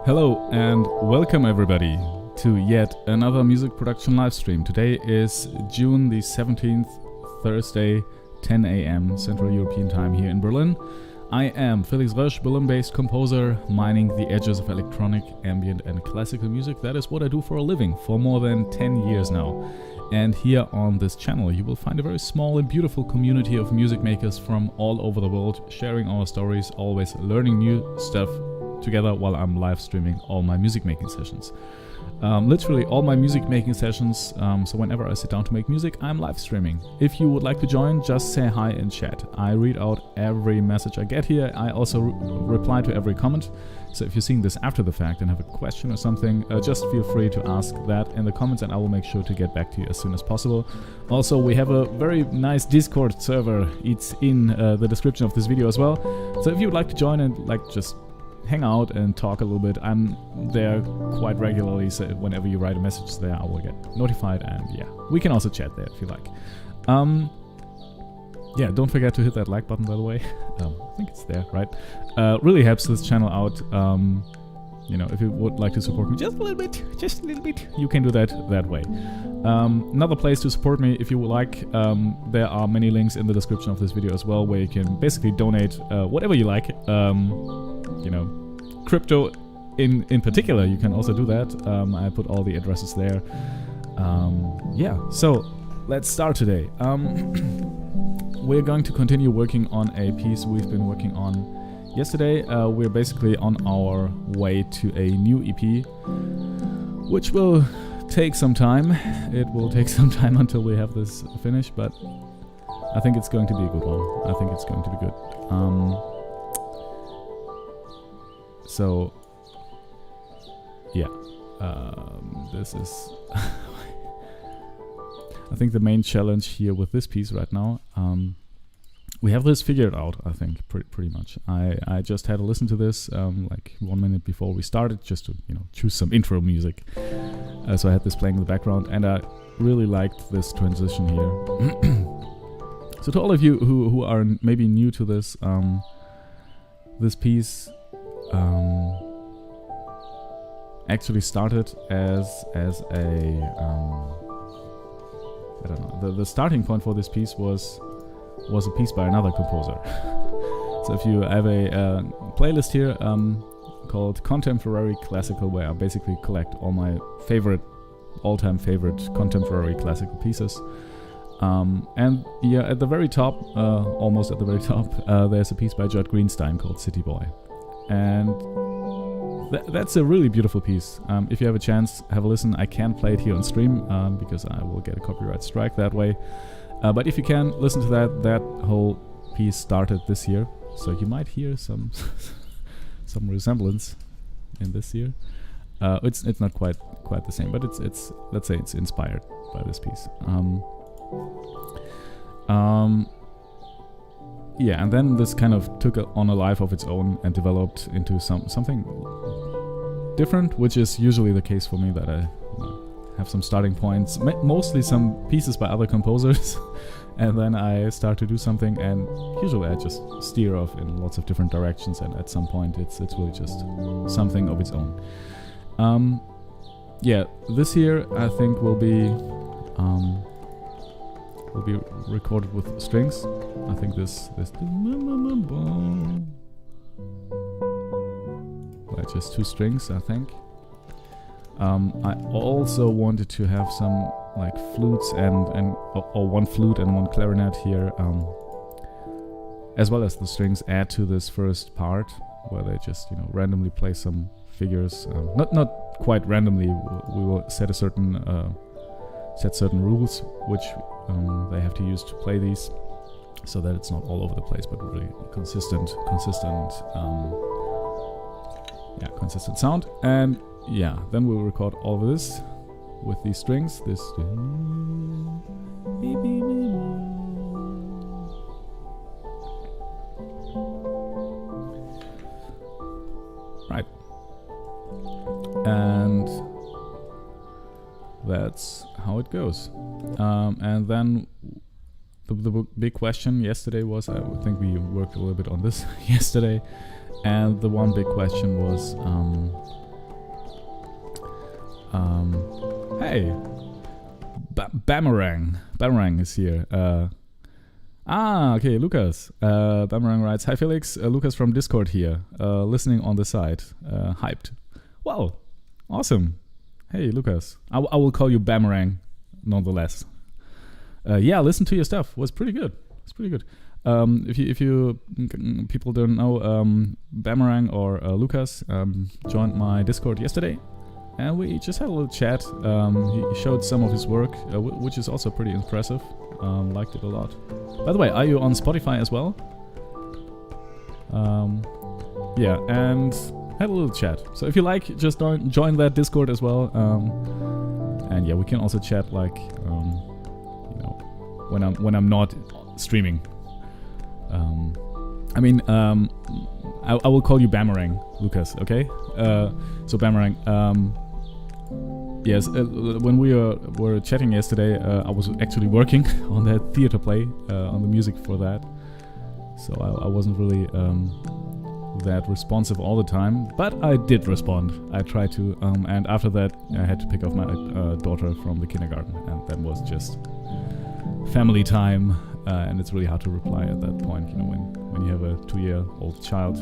Hello and welcome everybody to yet another music production live stream. Today is June the 17th, Thursday, 10 a.m. Central European Time here in Berlin. I am Felix Rösch, Berlin-based composer, mining the edges of electronic, ambient and classical music. That is what I do for a living for more than 10 years now. And here on this channel you will find a very small and beautiful community of music makers from all over the world, sharing our stories, always learning new stuff together while I'm live streaming all my music making sessions. Literally all my music making sessions, so whenever I sit down to make music, I'm live streaming. If you would like to join, just say hi in chat. I read out every message I get here. I also reply to every comment. So if you're seeing this after the fact and have a question or something, just feel free to ask that in the comments and I will make sure to get back to you as soon as possible. Also, we have a very nice Discord server. It's in the description of this video as well. So if you would like to join and just hang out and talk a little bit, I'm there quite regularly, so whenever you write a message there I will get notified, and yeah, we can also chat there if you like. Yeah, don't forget to hit that like button, by the way. I think it's there, right? Really helps this channel out. You know, if you would like to support me just a little bit, you can do that way. Another place to support me, if you would like, there are many links in the description of this video as well, where you can basically donate whatever you like. You know, crypto in particular, you can also do that. I put all the addresses there. Yeah, so let's start today. We're going to continue working on a piece we've been working on yesterday. We're basically on our way to a new EP, which will take some time. It will take some time until we have this finished, but I think it's going to be a good one. I think it's going to be good. So, yeah, this is, I think the main challenge here with this piece right now, we have this figured out, I think, pretty much. I just had a listen to this like 1 minute before we started, just to, you know, choose some intro music. So I had this playing in the background, and I really liked this transition here. So to all of you who are maybe new to this, this piece actually started as a I don't know. The starting point for this piece was a piece by another composer. So if you have a playlist here called Contemporary Classical, where I basically collect all my all-time favorite contemporary classical pieces. And yeah, at the very top, almost at the very top, there's a piece by Judd Greenstein called City Boy. And that's a really beautiful piece. If you have a chance, have a listen. I can't play it here on stream because I will get a copyright strike that way. But if you can, listen to that. That whole piece started this year, so you might hear some some resemblance in this year. It's not quite the same, but it's let's say it's inspired by this piece. Yeah, and then this kind of took on a life of its own and developed into something different, which is usually the case for me, that I have some starting points, mostly some pieces by other composers, and then I start to do something, and usually I just steer off in lots of different directions, and at some point it's really just something of its own. Yeah, this year I think will be recorded with strings. I think this just 2 strings, I think. I also wanted to have some like flutes or 1 flute and 1 clarinet here, as well as the strings add to this first part. where they just randomly play some figures. Not quite randomly. We will set certain rules which they have to use to play these, so that it's not all over the place, but really consistent sound. And then we'll record all of this with these strings. This. Right. And that's how it goes. And then the big question yesterday was, I think we worked a little bit on this yesterday, and the one big question was, hey, Bamarang is here. Okay, Lucas. Bamarang writes, hi Felix, Lucas from Discord here, listening on the side, hyped. Wow, awesome. Hey Lucas, I will call you Bamarang nonetheless. Listen to your stuff, was pretty good. It's pretty good. If you people don't know, Bamarang or Lucas joined my Discord yesterday, and we just had a little chat. He showed some of his work, which is also pretty impressive. Liked it a lot. By the way, are you on Spotify as well? And had a little chat. So if you like, just join that Discord as well. And we can also chat like when I'm not streaming. I will call you Bamarang, Lucas. Okay. So Bamarang. Yes, when we were chatting yesterday, I was actually working on that theater play, on the music for that. So I wasn't really that responsive all the time, but I did respond. I tried to, and after that I had to pick up my daughter from the kindergarten, and that was just family time, and it's really hard to reply at that point, when you have a 2-year-old child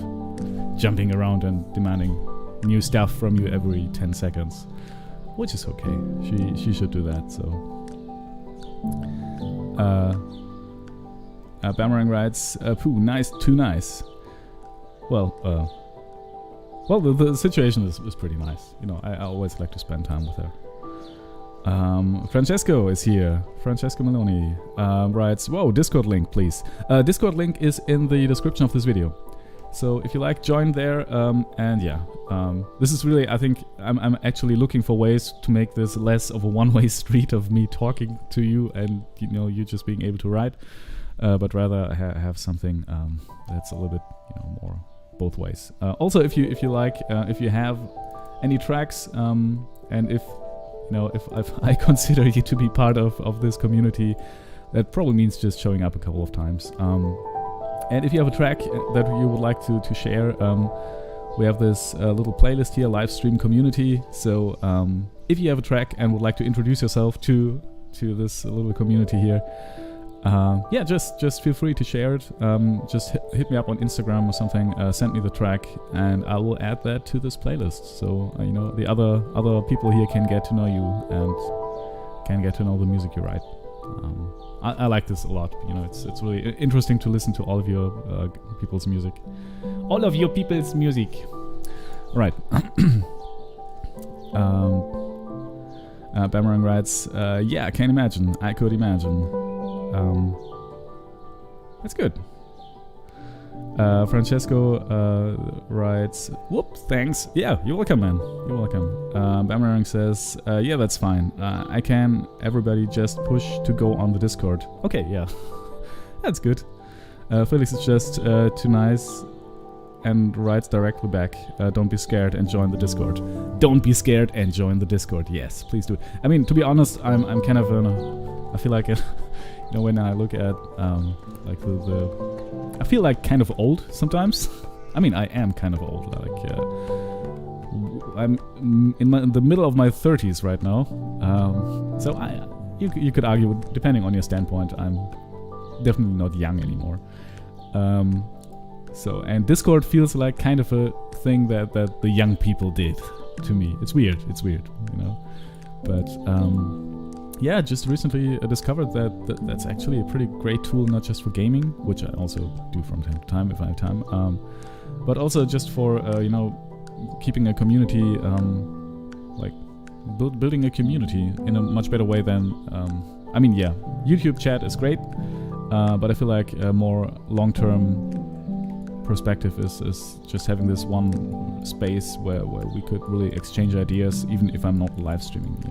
jumping around and demanding new stuff from you every 10 seconds. Which is okay. She should do that. So, Bamarang writes, "Pooh, nice, too nice." Well, the situation is pretty nice. I always like to spend time with her. Francesco is here. Francesco Maloney writes, "Whoa, Discord link, please." Discord link is in the description of this video. So if you like, join there, this is really, I think, I'm actually looking for ways to make this less of a one-way street of me talking to you and, you just being able to write, but rather have something that's a little bit, more both ways. Also, if you like, if you have any tracks, and if I consider you to be part of this community, that probably means just showing up a couple of times. And if you have a track that you would like to share, we have this little playlist here, live stream community. So if you have a track and would like to introduce yourself to this little community here, just feel free to share it. Just hit me up on Instagram or something. Send me the track, and I will add that to this playlist. So the other people here can get to know you and can get to know the music you write. I like this a lot. It's really interesting to listen to all of your people's music. All of your people's music. Right. Bamarang writes, I can't imagine. I could imagine. That's good. Francesco writes, whoop, thanks. Yeah, you're welcome, man. You're welcome. Bamarang says, that's fine. I can. Everybody just push to go on the Discord. Okay, yeah. That's good. Felix is just too nice and writes directly back, don't be scared and join the Discord. Don't be scared and join the Discord. Yes, please do. I mean, to be honest, I'm kind of I feel like when I look at like I feel like kind of old sometimes. I mean, I am kind of old. Like I'm in the middle of my 30s right now. So you could argue, depending on your standpoint, I'm definitely not young anymore. And Discord feels like kind of a thing that the young people did to me. It's weird, But yeah, just recently discovered that that's actually a pretty great tool, not just for gaming, which I also do from time to time if I have time, but also just for keeping a community, like building a community in a much better way than YouTube chat is great, but I feel like a more long-term perspective is just having this one space where we could really exchange ideas, even if I'm not live streaming,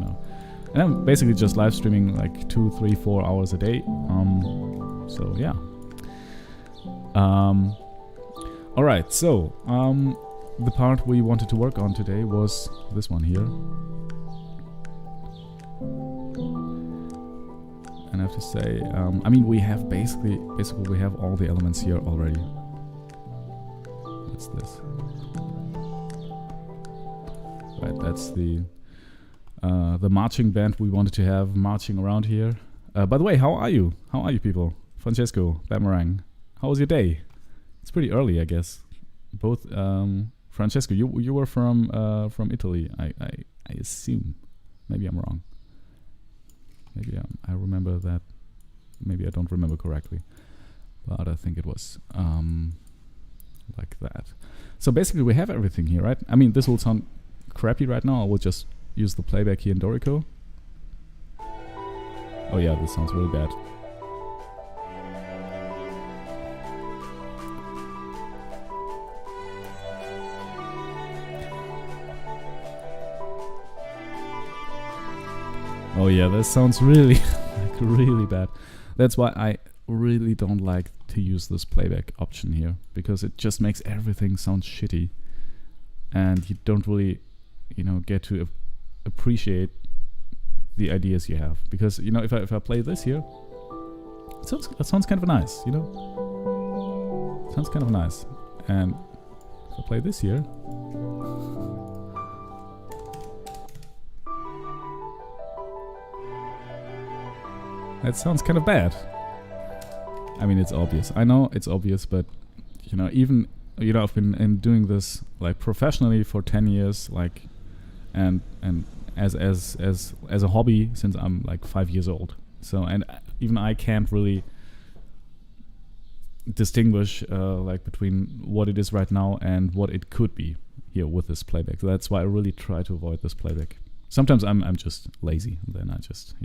And I'm basically just live streaming like 2, 3, 4 hours a day. So yeah. Alright, so the part we wanted to work on today was this one here. And I have to say, we have basically we have all the elements here already. What's this? Right, that's the marching band we wanted to have marching around here. By the way, how are you? How are you people? Francesco, Boomerang, how was your day? It's pretty early, I guess. Both, Francesco, you were from Italy, I assume. Maybe I'm wrong. Maybe I remember that. Maybe I don't remember correctly, but I think it was like that. So basically, we have everything here, right? I mean, this will sound crappy right now. I will just use the playback here in Dorico. Oh yeah, this sounds really bad. Oh yeah, this sounds really, really bad. That's why I really don't like to use this playback option here, because it just makes everything sound shitty, and you don't really, get to appreciate the ideas you have. Because if I play this here, it sounds kind of nice, It sounds kind of nice, and if I play this here. That sounds kind of bad. I mean, it's obvious. I know it's obvious, but even I've been doing this like professionally for 10 years, like, and as a hobby since I'm like 5 years old. So, and even I can't really distinguish like between what it is right now and what it could be here with this playback. So that's why I really try to avoid this playback. Sometimes I'm just lazy, and then I just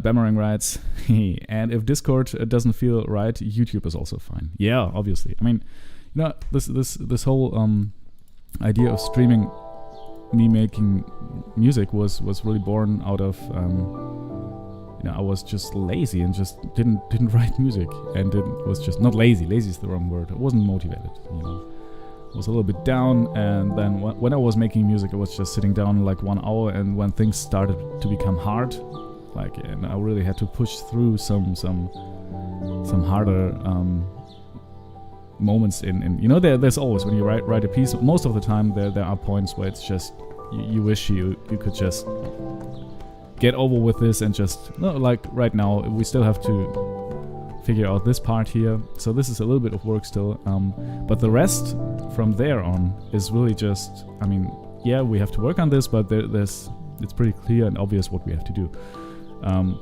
Boomerang writes, and if Discord doesn't feel right, YouTube is also fine. Yeah, obviously. I mean, this whole idea of streaming me making music was really born out of I was just lazy and just didn't write music, and was just not lazy. Lazy is the wrong word. I wasn't motivated. I was a little bit down, and then when I was making music, I was just sitting down like 1 hour, and when things started to become hard, and I really had to push through some harder moments in there's always, when you write a piece, most of the time there are points where it's just you wish you could just get over with this, and just like right now we still have to figure out this part here, so this is a little bit of work still, but the rest from there on is really just, we have to work on this, but it's pretty clear and obvious what we have to do.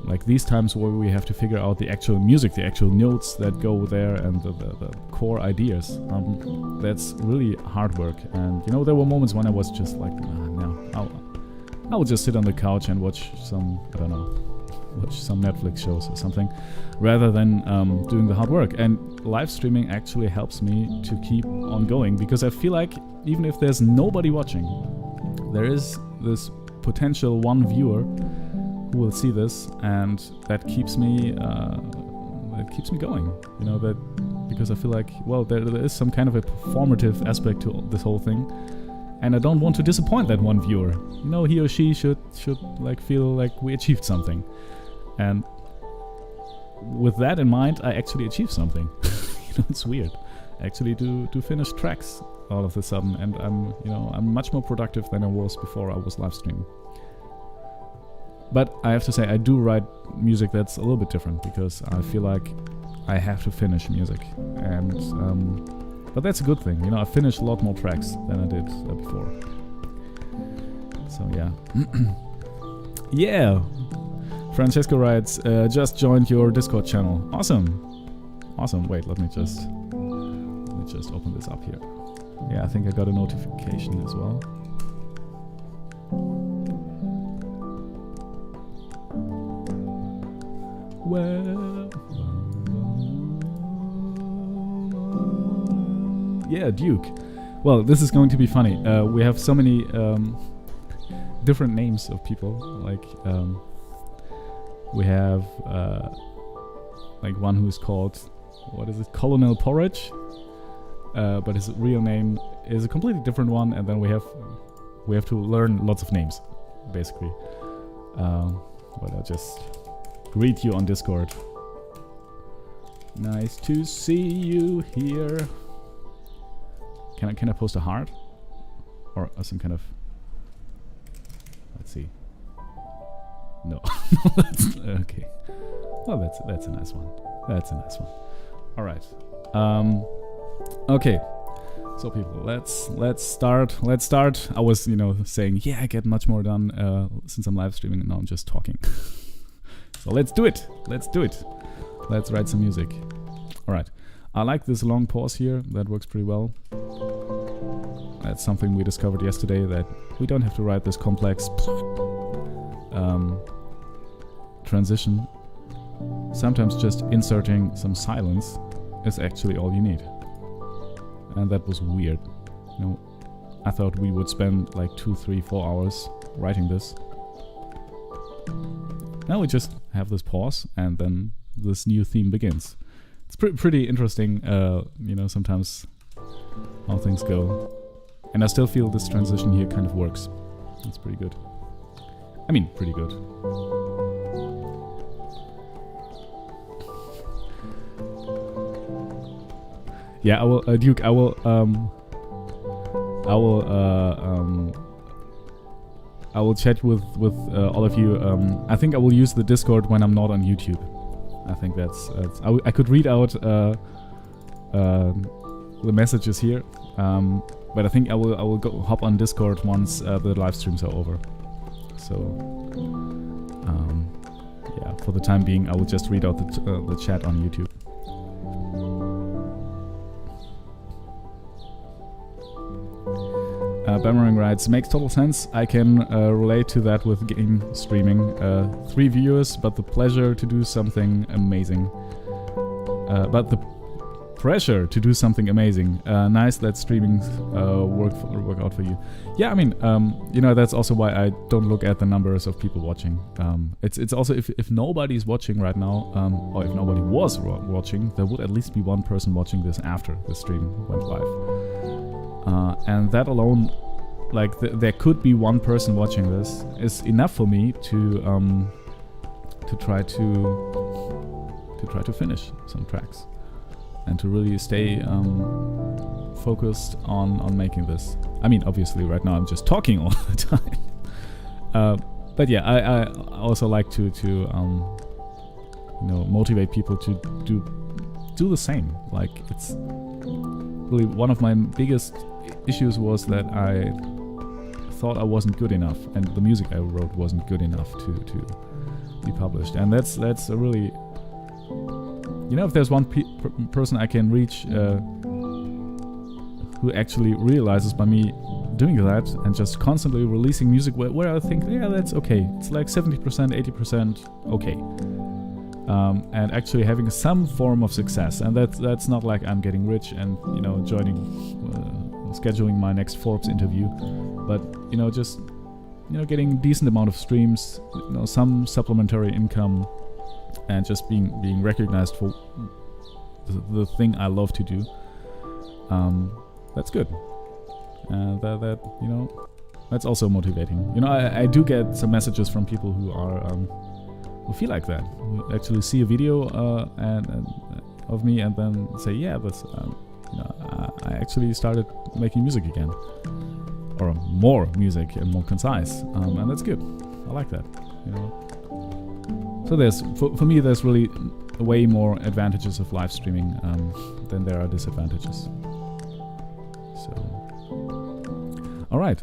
Like these times where we have to figure out the actual music, the actual notes that go there, and the core ideas. That's really hard work. And there were moments when I was just like, no, I will just sit on the couch and watch some Netflix shows or something, rather than doing the hard work. And live streaming actually helps me to keep on going, because I feel like even if there's nobody watching, there is this potential one viewer who will see this, and that keeps me going. Because I feel like, well, there is some kind of a performative aspect to this whole thing, and I don't want to disappoint that one viewer. He or she should like feel like we achieved something, and with that in mind, I actually achieved something. It's weird, actually, to finish tracks all of a sudden, and I'm much more productive than I was before I was live streaming. But I have to say, I do write music that's a little bit different, because I feel like I have to finish music, and but that's a good thing. I finished a lot more tracks than I did before. So yeah. Yeah. Francesco writes, just joined your Discord channel. Awesome. Awesome. Wait, let me just open this up here. Yeah, I think I got a notification as well. Well, yeah, Duke. Well, this is going to be funny. We have so many different names of people. Like, we have like one who is called, what is it, Colonel Porridge, but his real name is a completely different one. And then we have to learn lots of names, basically. But I'll just greet you on Discord. Nice to see you here. Can I post a heart or some kind of? Let's see. No, that's okay. Well, that's a nice one. That's a nice one. All right. Okay. So people, let's start. I was saying I get much more done since I'm live streaming, and now I'm just talking. So let's do it. Let's write some music. All right. I like this long pause here. That works pretty well. That's something we discovered yesterday, that we don't have to write this complex transition. Sometimes just inserting some silence is actually all you need. And that was weird. I thought we would spend like 2, 3, 4 hours writing this. Now we just have this pause, and then this new theme begins. It's pretty interesting, sometimes how things go. And I still feel this transition here kind of works. It's pretty good. I mean, pretty good. Yeah, I will, Duke. I will chat with all of you. I think I will use the Discord when I'm not on YouTube. I think that's I could read out the messages here, but I think I will go hop on Discord once the live streams are over. So yeah, for the time being, I will just read out the chat on YouTube. Boomerang writes, makes total sense. I can relate to that with game streaming. 3 viewers, but the pleasure to do something amazing. But the pressure to do something amazing. Nice that streaming work out for you. Yeah, I mean, that's also why I don't look at the numbers of people watching. It's also if nobody's watching right now, or if nobody was watching, there would at least be one person watching this after the stream went live. And that alone, like there could be one person watching this, is enough for me to try to finish some tracks and to really stay focused on making this. I mean, obviously right now I'm just talking all the time. But yeah, I also like to motivate people to do the same. Like, it's really one of my biggest issues was that I thought I wasn't good enough, and the music I wrote wasn't good enough to be published. And that's a really, if there's one person I can reach who actually realizes by me doing that and just constantly releasing music where I think, yeah, that's okay. It's like 70%, 80% okay. And actually having some form of success, and that's not like I'm getting rich and scheduling my next Forbes interview, but just getting decent amount of streams, some supplementary income, and just being recognized for the thing I love to do. That's good. That's also motivating. I do get some messages from people who are who feel like that, who actually see a video and of me and then say, yeah, but I actually started making music again, or more music and more concise, and that's good. I like that. So there's for me there's really way more advantages of live streaming than there are disadvantages. So, all right.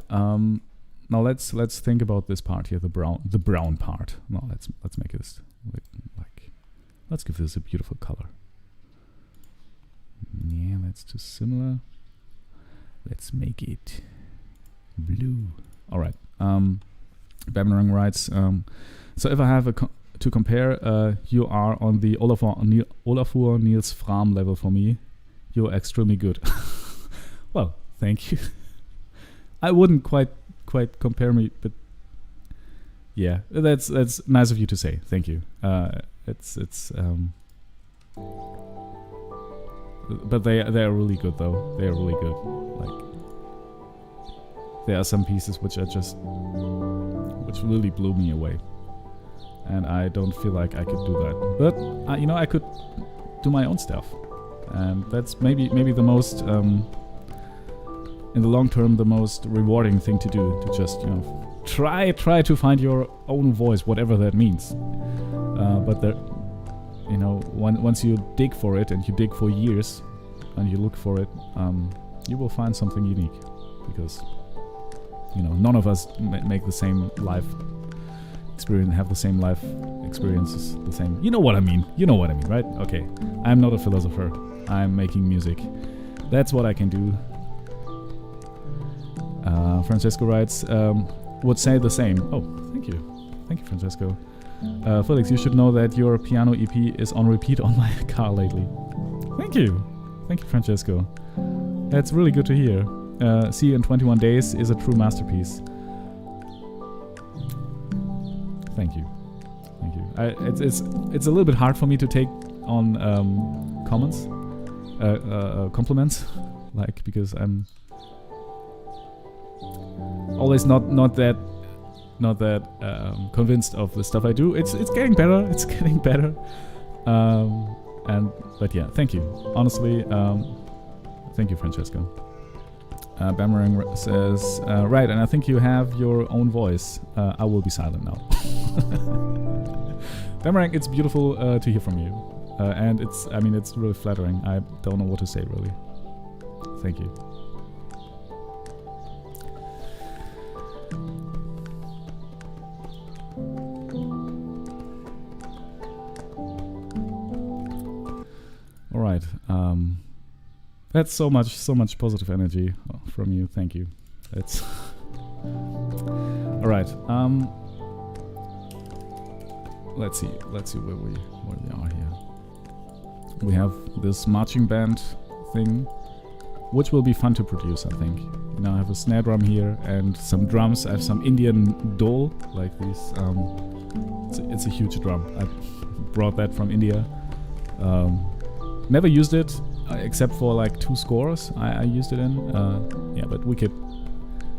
now let's think about this part here, the brown part. No, let's make this like, let's give this a beautiful color. Yeah, that's too similar. Let's make it blue. All right. Bammerang writes, so if I have to compare, you are on the Olafur Niels Fram level for me. You're extremely good. Well, thank you. I wouldn't quite compare me, but yeah, that's nice of you to say. Thank you. But they are really good though. They are really good. Like, there are some pieces which really blew me away, and I don't feel like I could do that. But I could do my own stuff, and that's maybe the most in the long term the most rewarding thing to do. To just try to find your own voice, whatever that means. But there. Once you dig for it, and you dig for years, and you look for it, you will find something unique, because none of us make the same life experience, have the same life experiences, the same. You know what I mean, right? Okay, I'm not a philosopher. I'm making music. That's what I can do. Francesco writes, would say the same. Oh, thank you, Francesco. Felix, you should know that your piano EP is on repeat on my car lately. Thank you, Francesco. That's really good to hear. See You in 21 Days is a true masterpiece. Thank you. It's a little bit hard for me to take on compliments, like, because I'm always not that convinced of the stuff I do. It's getting better. But yeah, thank you. Honestly, thank you, Francesco. Bammerang says, right, and I think you have your own voice. I will be silent now. Bammerang, it's beautiful to hear from you, and it's really flattering. I don't know what to say, really. Thank you. All right. That's so much positive energy from you. Thank you. That's all right. Let's see where we are here. We have this marching band thing, which will be fun to produce, I think. I have a snare drum here and some drums. I have some Indian dole, like these. It's a huge drum. I brought that from India. Never used it except for like 2 scores I used it in. But we could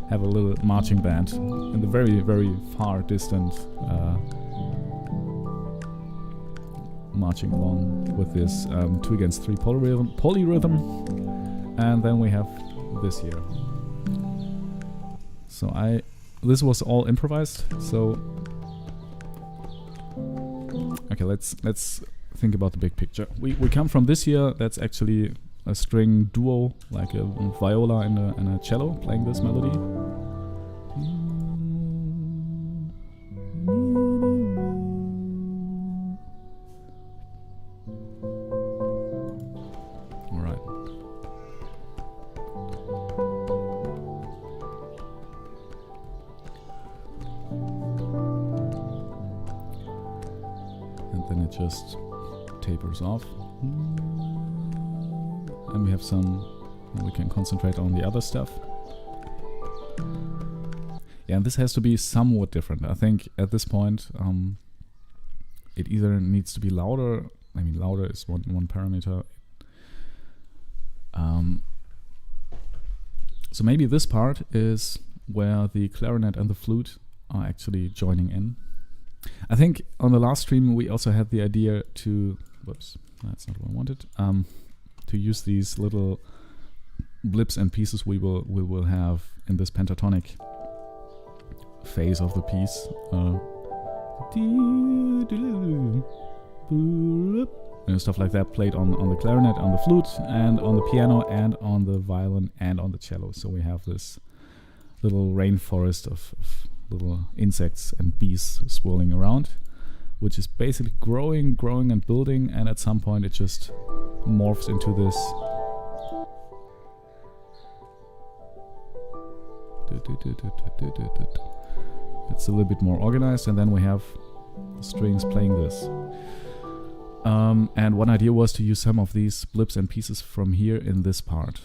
have a little marching band in the very, very far distant, marching along with this 2-against-3 polyrhythm, and then we have this here. So this was all improvised. So okay, let's think about the big picture. We come from this here. That's actually a string duo, like a viola and a cello playing this melody. All right. And then it just tapers off, and we have we can concentrate on the other stuff. Yeah, and this has to be somewhat different. I think at this point, it either needs to be louder. Louder is one parameter. So maybe this part is where the clarinet and the flute are actually joining in. I think on the last stream we also had the idea to, whoops, that's not what I wanted, to use these little blips and pieces we will have in this pentatonic phase of the piece. Stuff like that played on the clarinet, on the flute, and on the piano, and on the violin, and on the cello. So we have this little rainforest of little insects and bees swirling around, which is basically growing and building, and at some point it just morphs into this it's a little bit more organized, and then we have the strings playing this. And one idea was to use some of these blips and pieces from here in this part.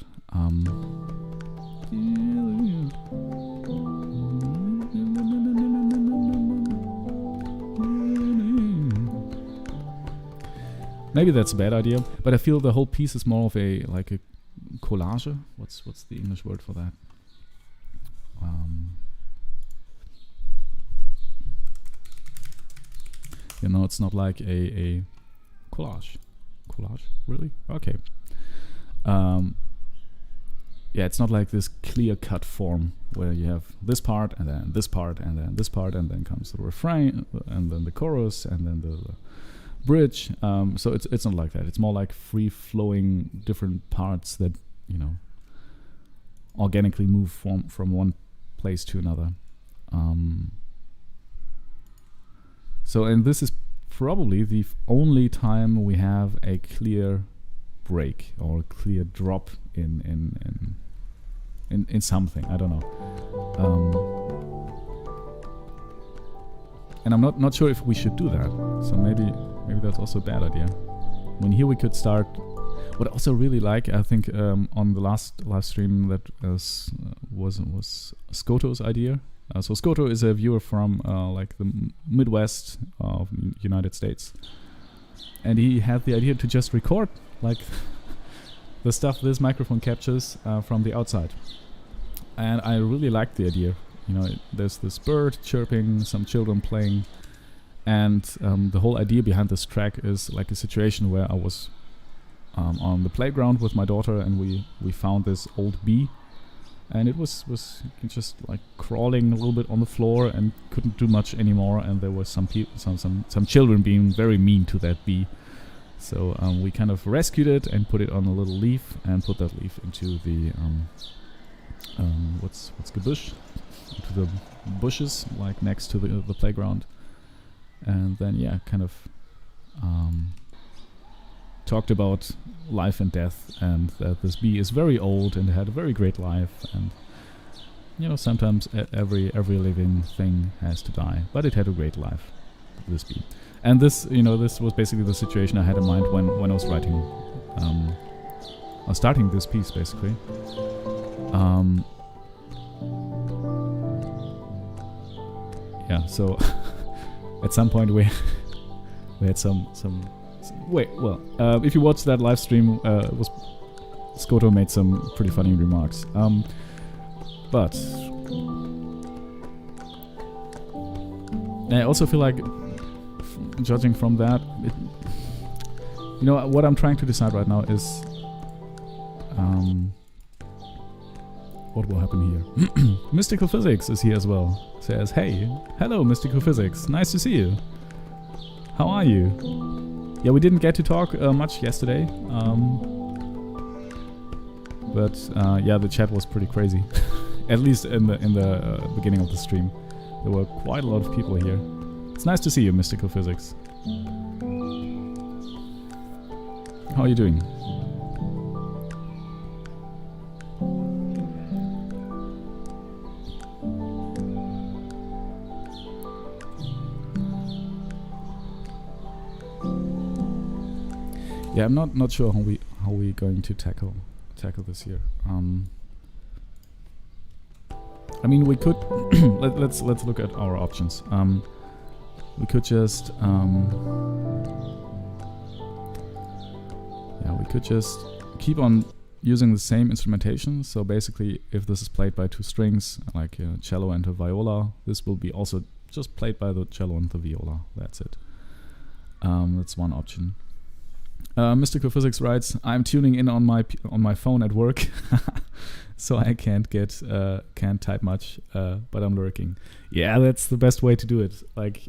Maybe that's a bad idea, but I feel the whole piece is more of a collage. What's the English word for that? You know, it's not like a collage. Collage? Really? Okay. Yeah, it's not like this clear-cut form where you have this part and then this part and then this part and then comes the refrain and then the chorus and then the bridge. So it's not like that. It's more like free-flowing different parts that, you know, organically move from one place to another. And this is probably the only time we have a clear break or a clear drop in something. I don't know. And I'm not sure if we should do that. So maybe that's also a bad idea. When here we could start. What I also really like, I think, on the last live stream that was Skoto's idea. So Skoto is a viewer from like the Midwest of the United States, and he had the idea to just record like the stuff this microphone captures from the outside. And I really liked the idea. You know, there's this bird chirping, some children playing, and the whole idea behind this track is like a situation where I was on the playground with my daughter, and we found this old bee, and it was just like crawling a little bit on the floor and couldn't do much anymore, and there were some children being very mean to that bee. So we kind of rescued it and put it on a little leaf and put that leaf into the what's gebush, into the bushes like next to the playground, and then kind of talked about life and death, and that this bee is very old and had a very great life, and you know, sometimes every living thing has to die, but it had a great life, this bee. And this, you know, this was basically the situation I had in mind when I was writing, or starting this piece, basically. Yeah, so at some point we had some if you watch that live stream, Skoto made some pretty funny remarks. But I also feel like, judging from that, you know, what I'm trying to decide right now is what will happen here. Mystical Physics is here as well. Says, hey, hello Mystical Physics, nice to see you. How are you? Yeah, we didn't get to talk much yesterday, but yeah, the chat was pretty crazy. At least in the beginning of the stream, there were quite a lot of people here. It's nice to see you, Mystical Physics. How are you doing? Yeah, I'm not sure how we going to tackle this here. I mean, we could let's look at our options. We could just we could just keep on using the same instrumentation. So basically, if this is played by two strings, like a cello and a viola, this will be also just played by the cello and the viola. That's it. That's one option. Mystical Physics writes, I'm tuning in on my phone at work, so I can't type much, but I'm lurking. Yeah, that's the best way to do it. Like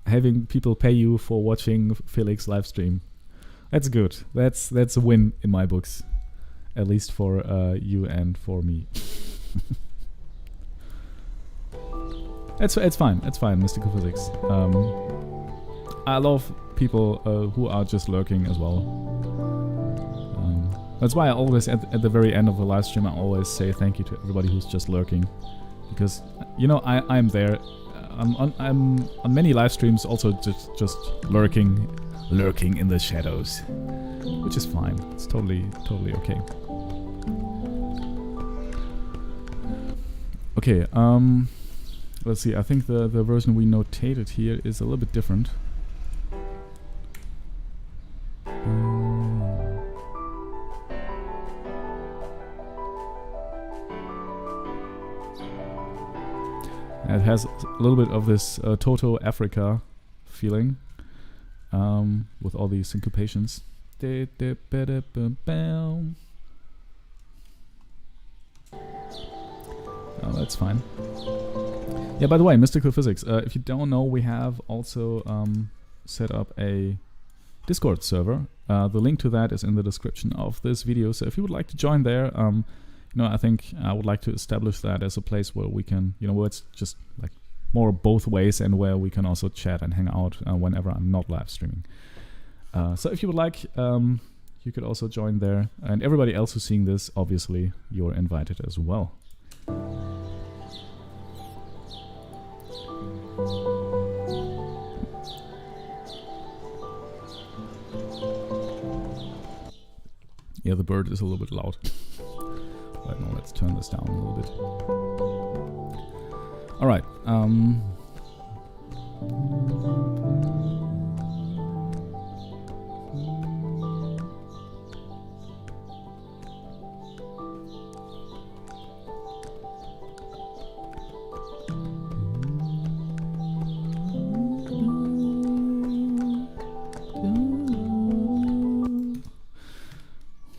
having people pay you for watching Felix live stream. That's good. That's a win in my books, at least for you and for me. It's fine. It's fine, Mystical Physics. I love people who are just lurking as well. That's why I always, at the very end of the live stream, I always say thank you to everybody who's just lurking. Because, you know, I'm there. I'm on many live streams also just lurking in the shadows. Which is fine. It's totally okay. Okay, let's see. I think the version we notated here is a little bit different. It has a little bit of this Toto Africa feeling with all these syncopations. Oh, that's fine. Yeah, by the way, Mystical Physics. If you don't know, we have also set up a Discord server. The link to that is in the description of this video. So if you would like to join there, you know, I think I would like to establish that as a place where we can, you know, where it's just like more both ways and where we can also chat and hang out whenever I'm not live streaming. So if you would like, you could also join there. And everybody else who's seeing this, obviously, you're invited as well. Yeah, the bird is a little bit loud. Right now, let's turn this down a little bit. All right.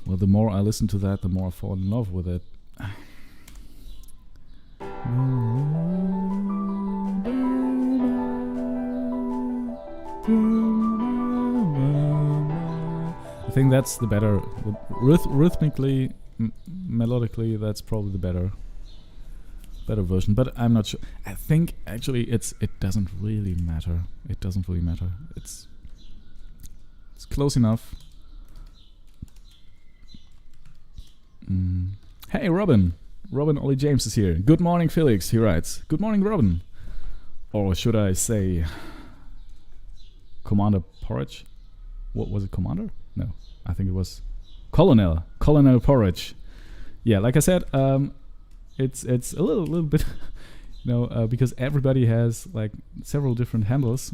Well, the more I listen to that, the more I fall in love with it. I think that's the better, rhythmically, melodically, that's probably the better version. But I'm not sure. I think actually it doesn't really matter. It doesn't really matter. It's close enough. Hey, Robin. Robin Ollie James is here. Good morning, Felix, he writes. Good morning, Robin. Or should I say Commander Porridge? What was it, Commander? No, I think it was Colonel Porridge. Yeah, like I said, it's a little bit, you know, because everybody has like several different handles.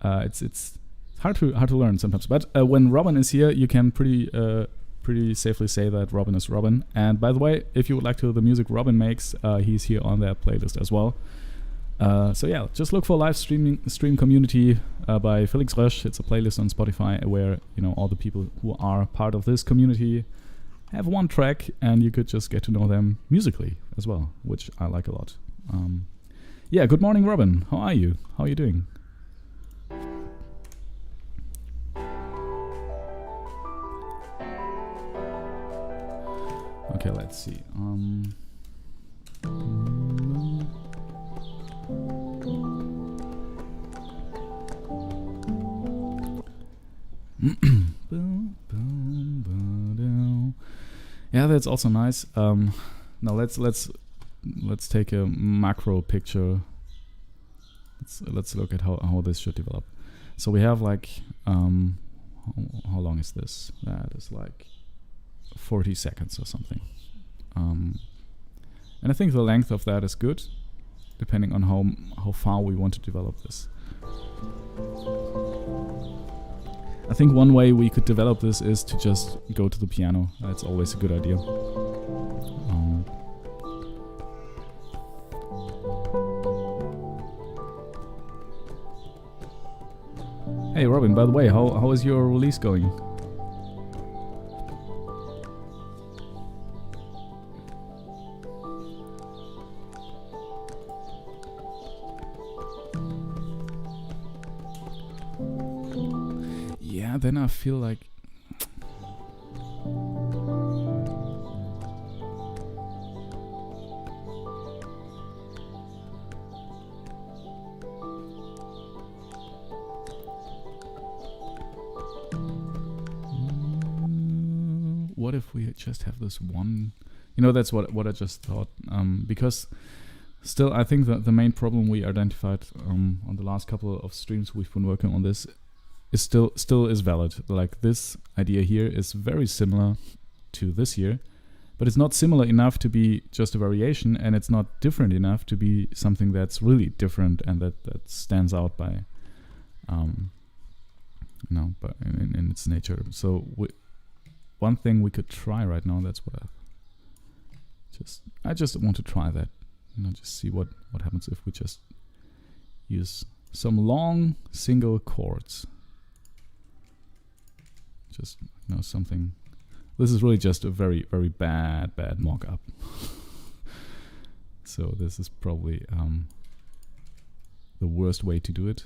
It's hard to learn sometimes. But when Robin is here, you can pretty safely say that Robin is Robin. And by the way, if you would like to the music Robin makes, he's here on that playlist as well. So yeah, just look for live stream community by Felix Rösch. It's a playlist on Spotify where, you know, all the people who are part of this community have one track, and you could just get to know them musically as well, which I like a lot. Yeah, good morning, Robin. How are you? How are you doing? Okay, let's see. Yeah, that's also nice. Now let's take a macro picture. Let's look at how this should develop. So we have like how long is this? That is like 40 seconds or something. And I think the length of that is good, depending on how far we want to develop this. I think one way we could develop this is to just go to the piano. That's always a good idea. Hey Robin, by the way, how is your release going? Yeah, then I feel like what if we just have this one? You know, that's what I just thought. Because still, I think that the main problem we identified on the last couple of streams we've been working on this is still is valid. Like, this idea here is very similar to this here, but it's not similar enough to be just a variation, and it's not different enough to be something that's really different and that stands out by, but in its nature. So one thing we could try right now. That's what I just want to try that. Just see what happens if we just use some long single chords. Just something. This is really just a very, very bad mock-up. So this is probably the worst way to do it.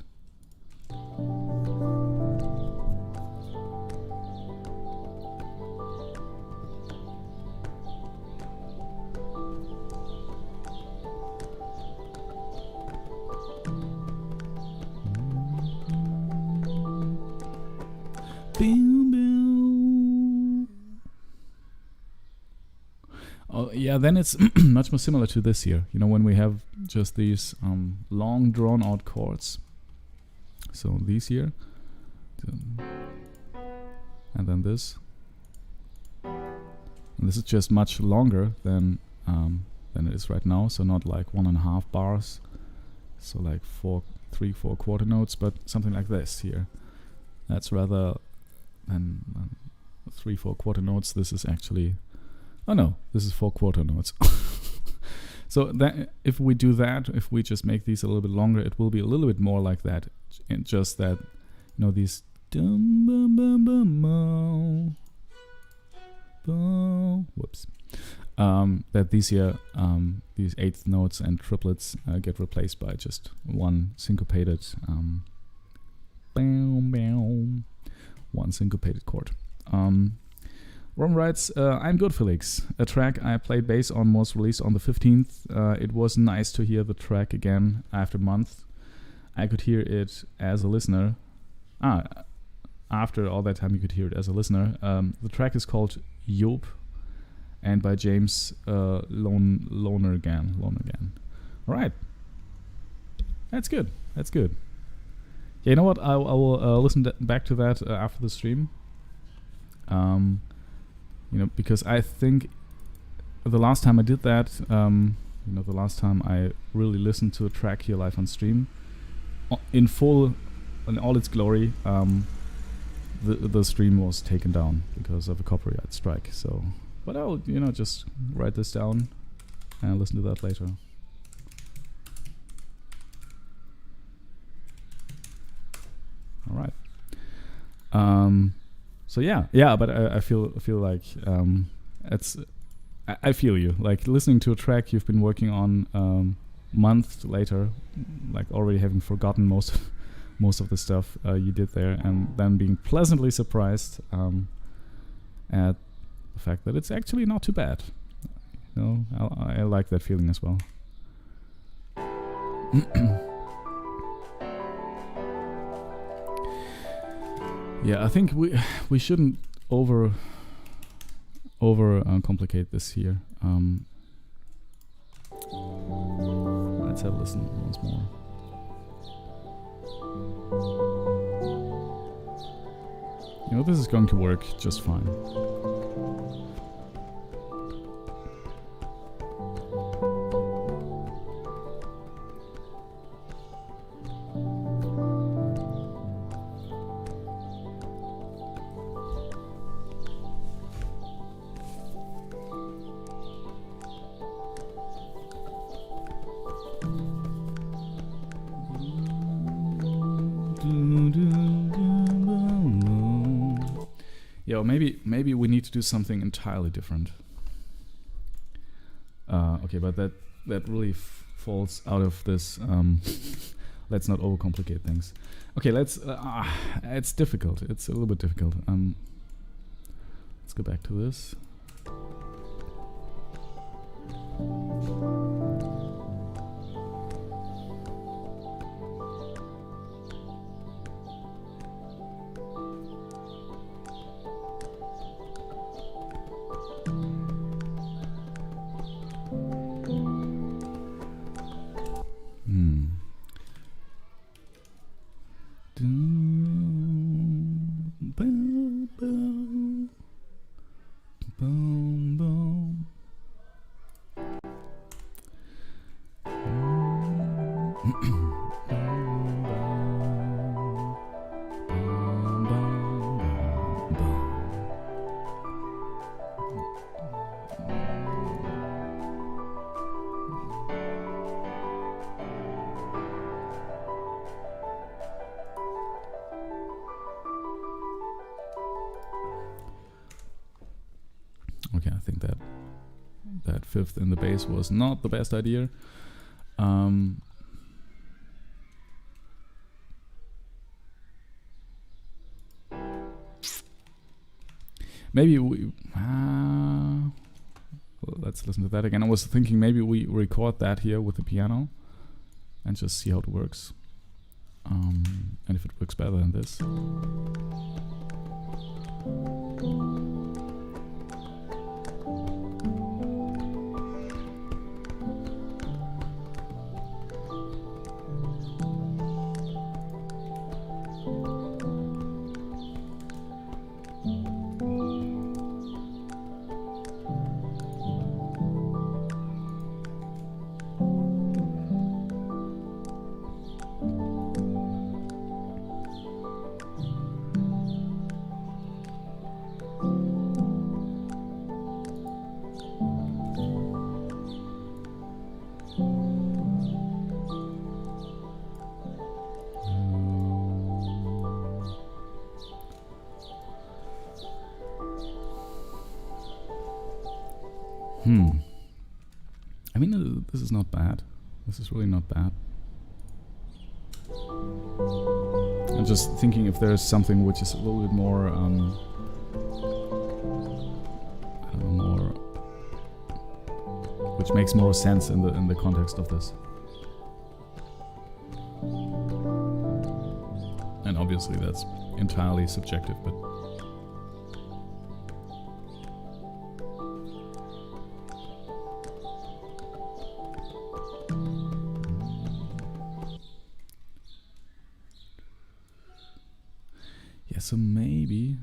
Oh, yeah, then it's much more similar to this here. When we have just these long drawn-out chords. So these here, and then this, and this is just much longer than it is right now. So not like 1.5 bars. So like 3-4 quarter notes, but something like this here. That's rather than 3-4 quarter notes. This is actually, oh no, this is 4 quarter notes. So that if we do that, if we just make these a little bit longer, it will be a little bit more like that. And just that, these whoops, that these here, these eighth notes and triplets get replaced by just one syncopated, one syncopated chord. Ron writes, I'm good, Felix. A track I played bass on was released on the 15th. It was nice to hear the track again after a month. I could hear it as a listener. After all that time, you could hear it as a listener. The track is called Job, and by James Lonergan. All right. That's good. Yeah, you know what? I will listen back to that after the stream. Because I think the last time I did that, the last time I really listened to a track here live on stream, in full, in all its glory, the stream was taken down because of a copyright strike. So, but I'll just write this down and listen to that later. All right. So yeah, but I feel like I feel you. Like, listening to a track you've been working on months later, like already having forgotten most of the stuff you did there, and then being pleasantly surprised at the fact that it's actually not too bad. I like that feeling as well. Yeah, I think we shouldn't over complicate this here. Let's have a listen once more. This is going to work just fine. Maybe we need to do something entirely different. Okay, but that really falls out of this. Let's not overcomplicate things. Okay, let's. It's difficult. It's a little bit difficult. Let's go back to this. fifth in the bass was not the best idea. Maybe we... let's listen to that again. I was thinking maybe we record that here with the piano and just see how it works. And if it works better than this. I mean, this is not bad. This is really not bad. I'm just thinking if there's something which is a little bit more, I don't know, more, which makes more sense in the context of this. And obviously that's entirely subjective, but. So maybe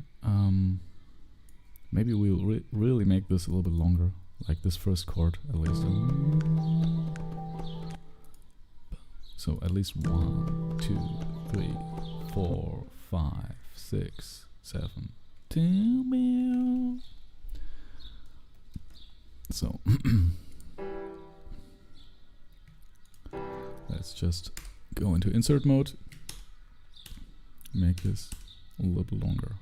we'll really make this a little bit longer, like this first chord at least. So at least 1, 2, 3, 4, 5, 6, 7, 2. So let's just go into insert mode, make this a little bit longer.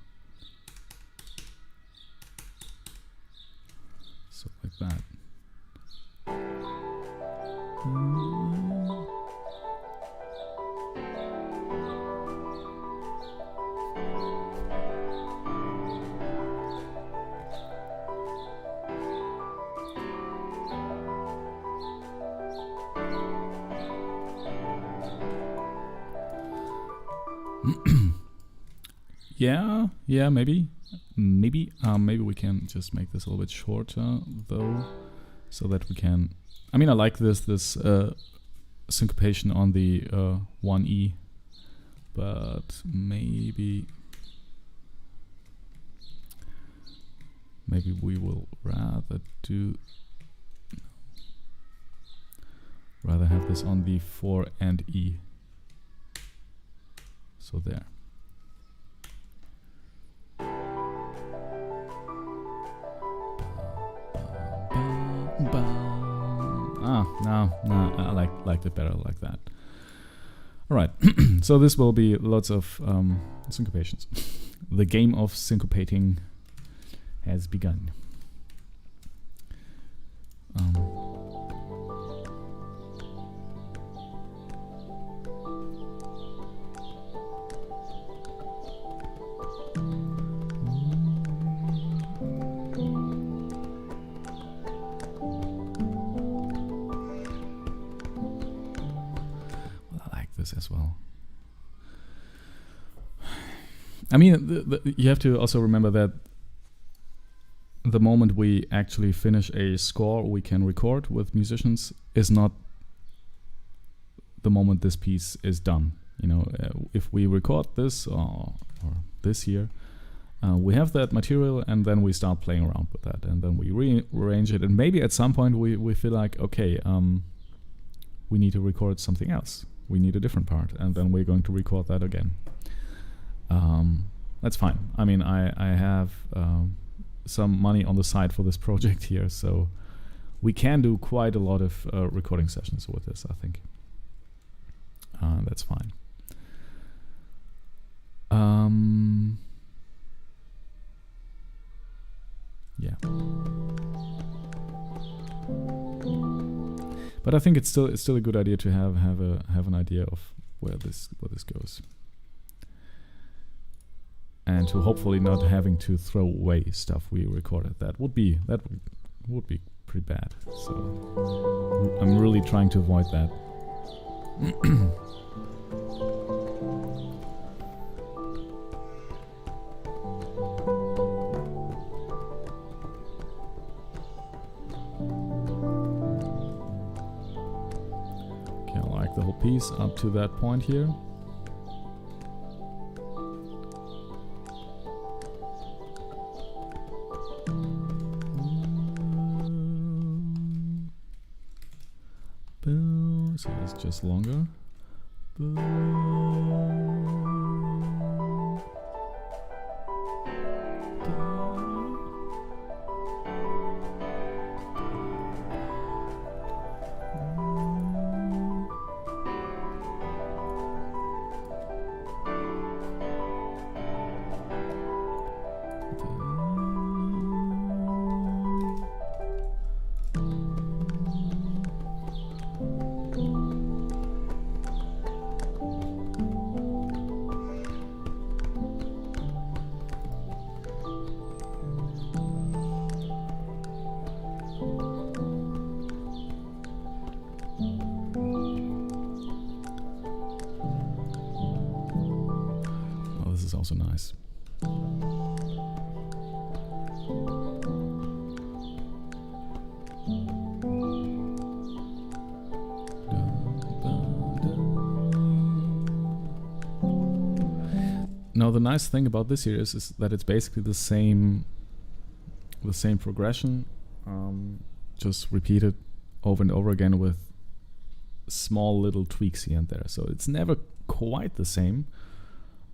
So like that. Yeah, maybe we can just make this a little bit shorter though, so that we can. I mean, I like this syncopation on the 1E, but maybe we will rather have this on the 4 and E. So there. No, I liked it better like that. All right, so this will be lots of syncopations. The game of syncopating has begun. As well. I mean, you have to also remember that the moment we actually finish a score we can record with musicians is not the moment this piece is done. You know, if we record this or this here, we have that material and then we start playing around with that and then we rearrange it, and maybe at some point we feel like, okay, we need to record something else. We need a different part, and then we're going to record that again. That's fine. I mean, I have some money on the side for this project here, so we can do quite a lot of recording sessions with this, I think. That's fine. Yeah. But I think it's still a good idea to have an idea of where this goes, and to hopefully not having to throw away stuff we recorded. That would be pretty bad. So I'm really trying to avoid that. The whole piece up to that point here. Boom. So it's just longer. Boom. This is also nice. Now the nice thing about this here is that it's basically the same progression, just repeated over and over again with small little tweaks here and there. So it's never quite the same.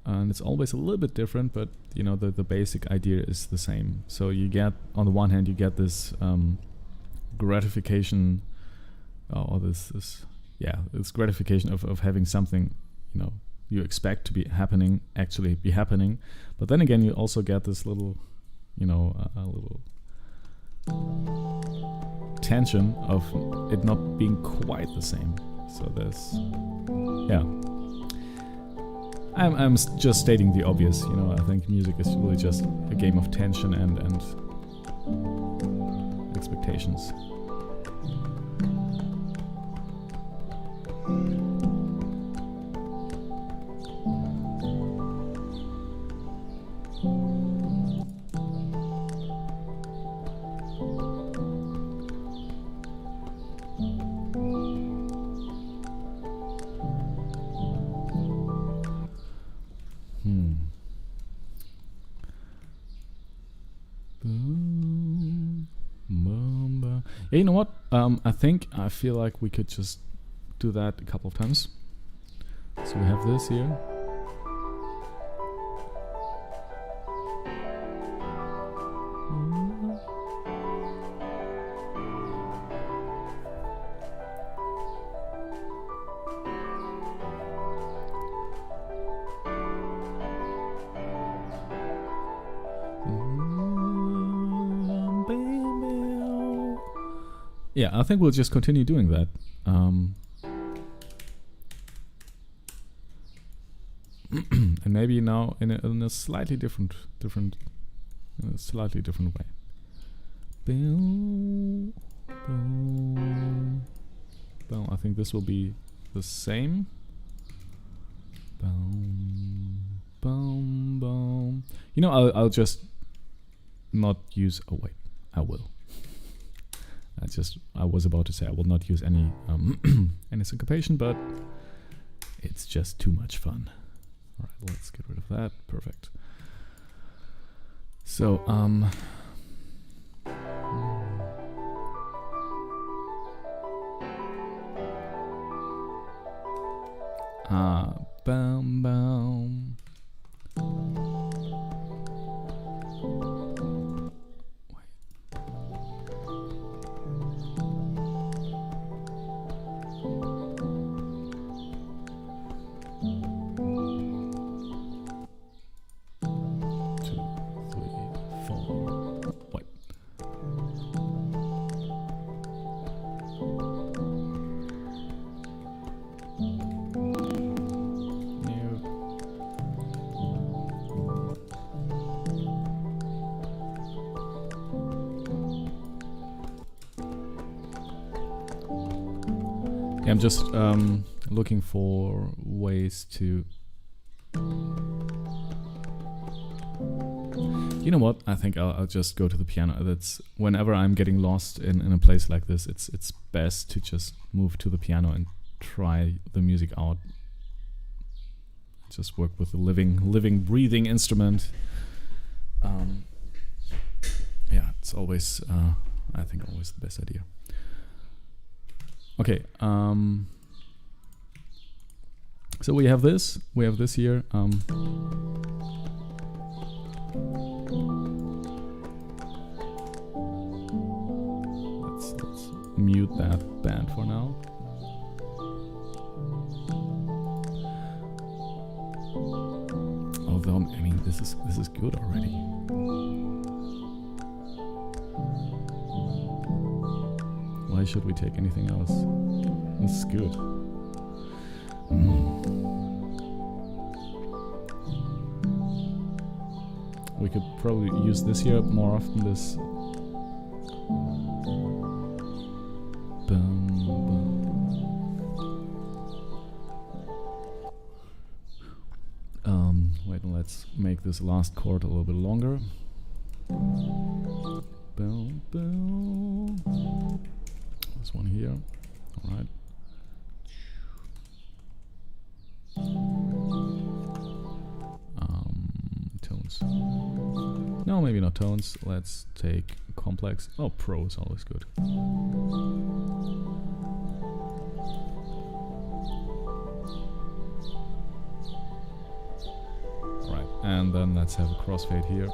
And it's always a little bit different, but you know the basic idea is the same. So you get, on the one hand, you get this gratification, or this gratification of having something, you know, you expect to be happening actually be happening. But then again, you also get this little, you know, a little tension of it not being quite the same. So there's, yeah. I'm just stating the obvious, you know. I think music is really just a game of tension and expectations. Yeah, you know what? I feel like we could just do that a couple of times. So we have this here. Yeah, I think we'll just continue doing that. And maybe now in a slightly different way. Boom, boom, boom. I think this will be the same. Boom, boom, boom. You know, I'll just not use. Oh wait, I will. I was about to say I will not use any any syncopation, but it's just too much fun. All right, let's get rid of that. Perfect. So boom, boom. Yeah, I'm just looking for ways to... You know what? I think I'll just go to the piano. That's whenever I'm getting lost in a place like this, it's best to just move to the piano and try the music out. Just work with the living, breathing instrument. Yeah, it's always, I think, always the best idea. Okay. So we have this. We have this here. Let's mute that band for now. Although, I mean, this is good already. Why should we take anything else? This is good. We could probably use this here more often. This. Wait, let's make this last chord a little bit longer. This one here. All right. Tones. No, maybe not tones. Let's take complex. Oh, pro is always good. Right, and then let's have a crossfade here.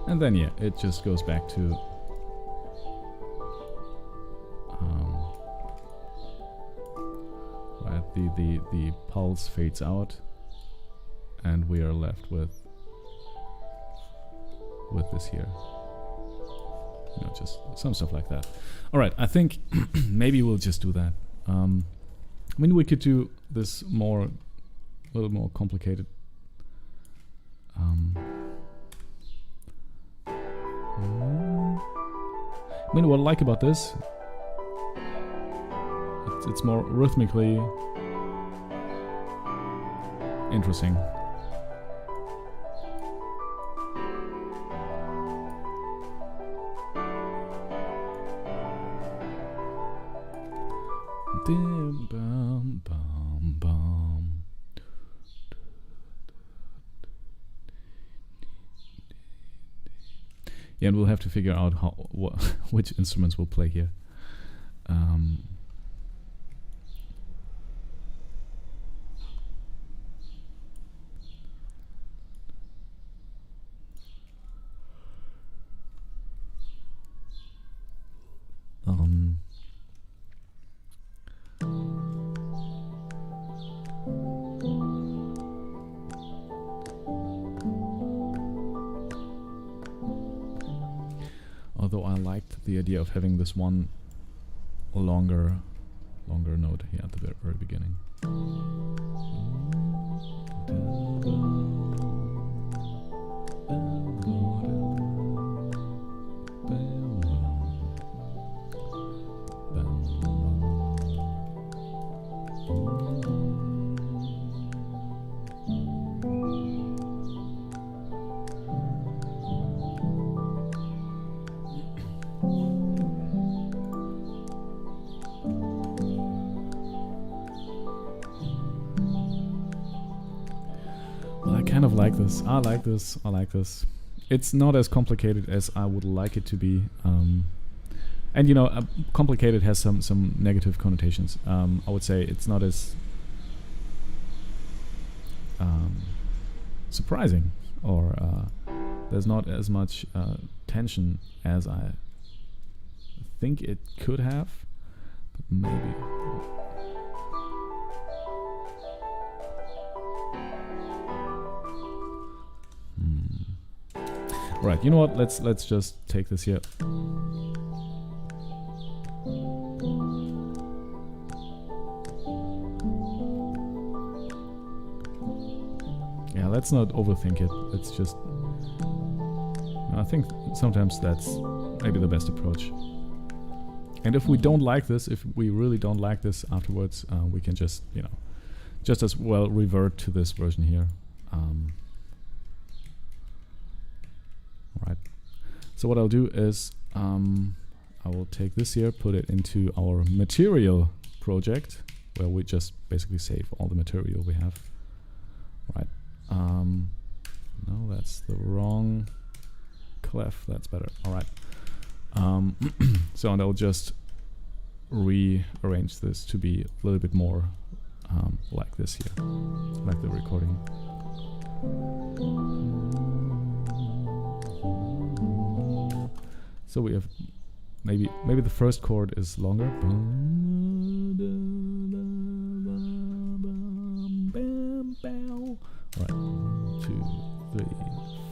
And then, yeah, it just goes back to right, the pulse fades out, and we are left with this here. You know, just some stuff like that. All right, I think maybe we'll just do that. I mean, we could do this a little more complicated. I mean, what I like about this, it's more rhythmically interesting. Dim, bum, bum, bum. Yeah, and we'll have to figure out which instruments we'll play here. Although I liked the idea of having this one longer note here at the very beginning. Kind of like this. I like this. I like this. It's not as complicated as I would like it to be. And you know, complicated has some negative connotations. I would say it's not as surprising, or there's not as much tension as I think it could have, but maybe. Right, you know what? Let's just take this here. Yeah, let's not overthink it. Let's just I think sometimes that's maybe the best approach. And if we don't like this, if we really don't like this afterwards, we can just, you know, just as well revert to this version here. Right. So what I'll do is I will take this here, put it into our material project, where we just basically save all the material we have. Right. No, that's the wrong clef. That's better. All right. So and I'll just rearrange this to be a little bit more like this here, like the recording. So we have maybe the first chord is longer. All right, 2, 3,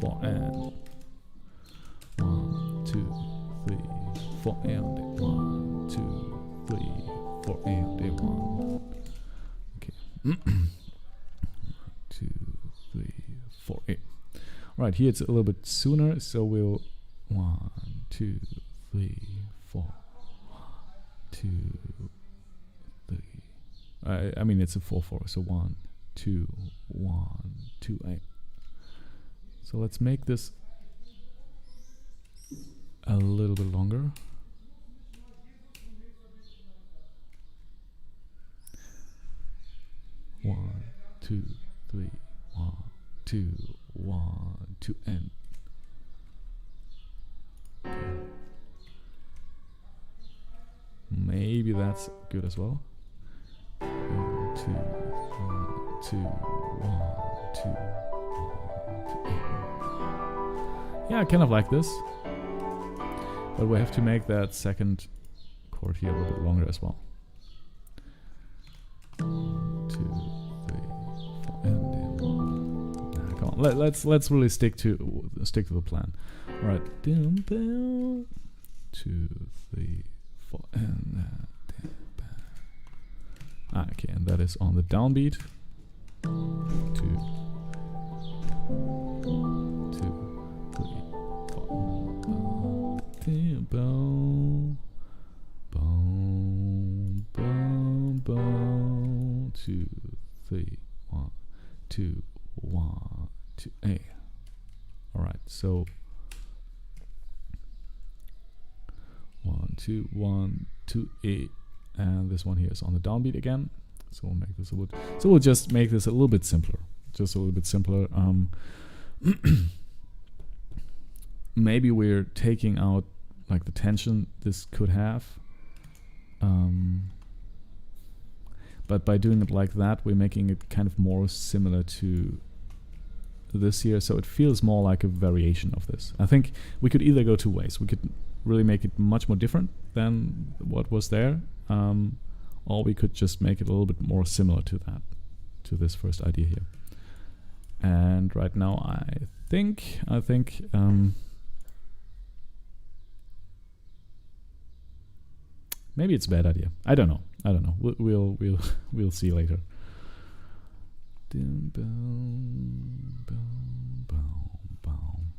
4, and 1, 2, 3, 4, and 1, 2, 3, 4, and 1. Okay. 2, 3, 4, 8. All right, here it's a little bit sooner, so we'll 1, 2, 3, 4, 1, 2, 3. I mean it's a 4/4, so 1, 2, 1, 2, 8. So let's make this a little bit longer. One, 2, 3, 1, 2, 1, 2, and okay. Maybe that's good as well. 1, 2, 1, 2, 1, 2, 1, 2, 8. Yeah, I kind of like this. But we have to make that second chord here a little bit longer as well. 2, 3, 4, and then 1. Nah, come on. Let's really stick to the plan. All right. 2, 3, 4, and okay, and that is on the downbeat. 2, 2, 3, 4. Boom, boom, boom, boom. 2, 3, 1, 2, 1, 2, 8. All right, so 1, 2, 1, 2, 8, and this one here is on the downbeat again. So we'll make this a little. So we'll just make this a little bit simpler, just a little bit simpler. Maybe we're taking out like the tension this could have, but by doing it like that, we're making it kind of more similar to this here, so it feels more like a variation of this. I think we could either go two ways. We could really make it much more different than what was there, or we could just make it a little bit more similar to that, to this first idea here. And right now I think maybe it's a bad idea. I don't know. We'll see later. Boom, boom, boom, boom, boom.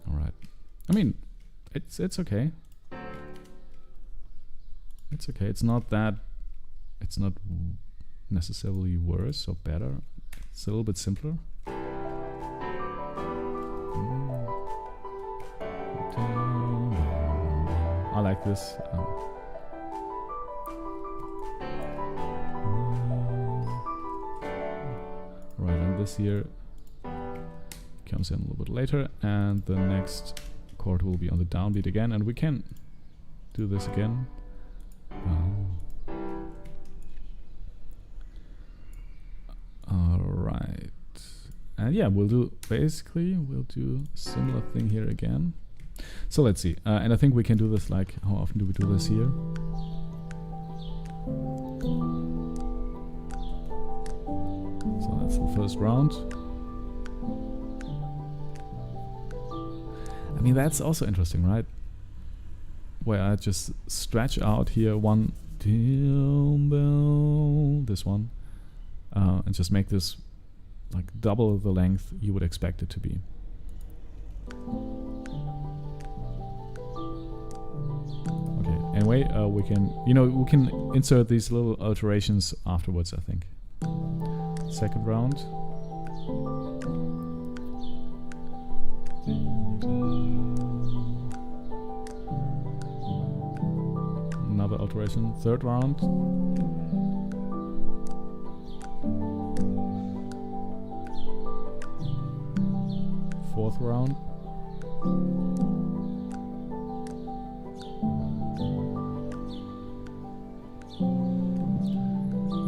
All right. I mean, it's okay. It's okay. It's not necessarily worse or better. It's a little bit simpler. I like this. Right, and this here comes in a little bit later, and the next chord will be on the downbeat again, and we can do this again. Alright, and yeah, we'll do a similar thing here again. So let's see, and I think we can do this like, how often do we do this here? So that's the first round. mean, that's also interesting, right? Where I just stretch out here one, this one, and just make this like double the length you would expect it to be. Okay, anyway, we can insert these little alterations afterwards, I think. Second round. Another alteration. Third round. Fourth round.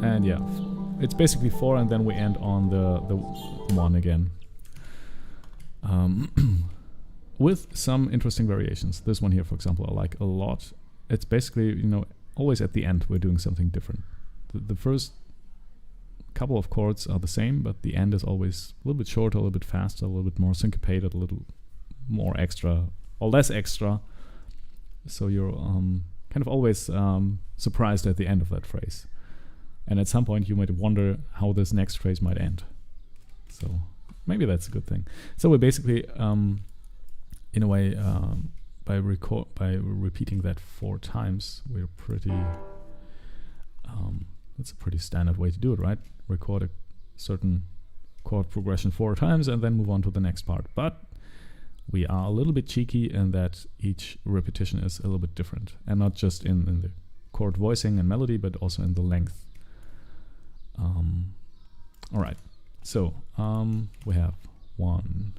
And yeah, it's basically 4, and then we end on the 1 again. With some interesting variations. This one here, for example, I like a lot. It's basically, always at the end we're doing something different. The first couple of chords are the same, but the end is always a little bit shorter, a little bit faster, a little bit more syncopated, a little more extra or less extra. So you're kind of always surprised at the end of that phrase. And at some point you might wonder how this next phrase might end. So maybe that's a good thing. So we're basically, in a way, by repeating that 4 times, we're pretty. That's a pretty standard way to do it, right? Record a certain chord progression 4 times and then move on to the next part. But we are a little bit cheeky in that each repetition is a little bit different, and not just in the chord voicing and melody, but also in the length. All right, so we have 1,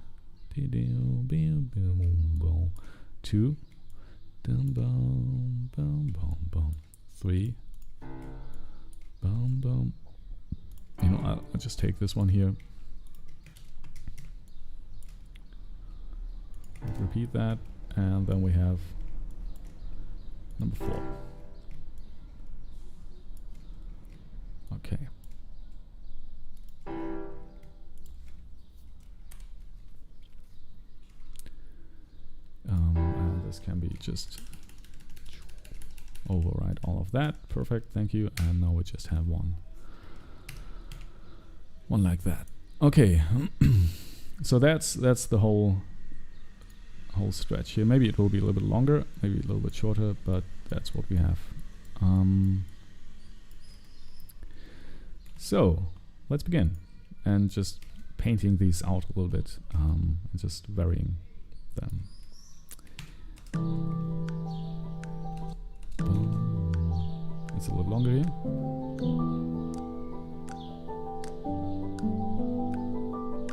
2, 3, I'll just take this one here. Repeat that, and then we have number 4. Okay. And this can be just override all of that. Perfect, thank you. And now we just have one like that. Okay. So that's the whole stretch here. Maybe it will be a little bit longer, maybe a little bit shorter, but that's what we have. So let's begin, and just painting these out a little bit, and just varying them. It's a little longer here.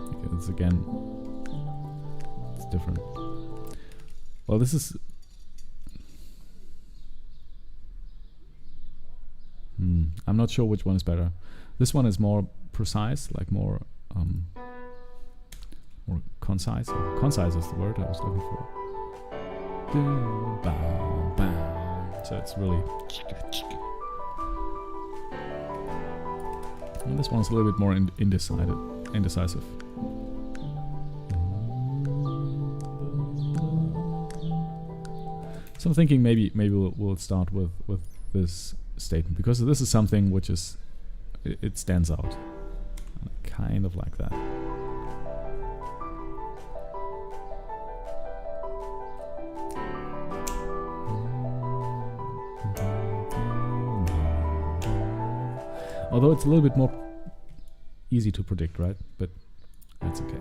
Okay, it's again, it's different. Well, this is I'm not sure which one is better. This one is more precise, like more concise. Concise is the word I was looking for. So it's really. And this one's a little bit more indecisive. So I'm thinking maybe we'll start with this statement, because this is something which is it stands out, kind of like that. Although it's a little bit more easy to predict, right? But that's okay.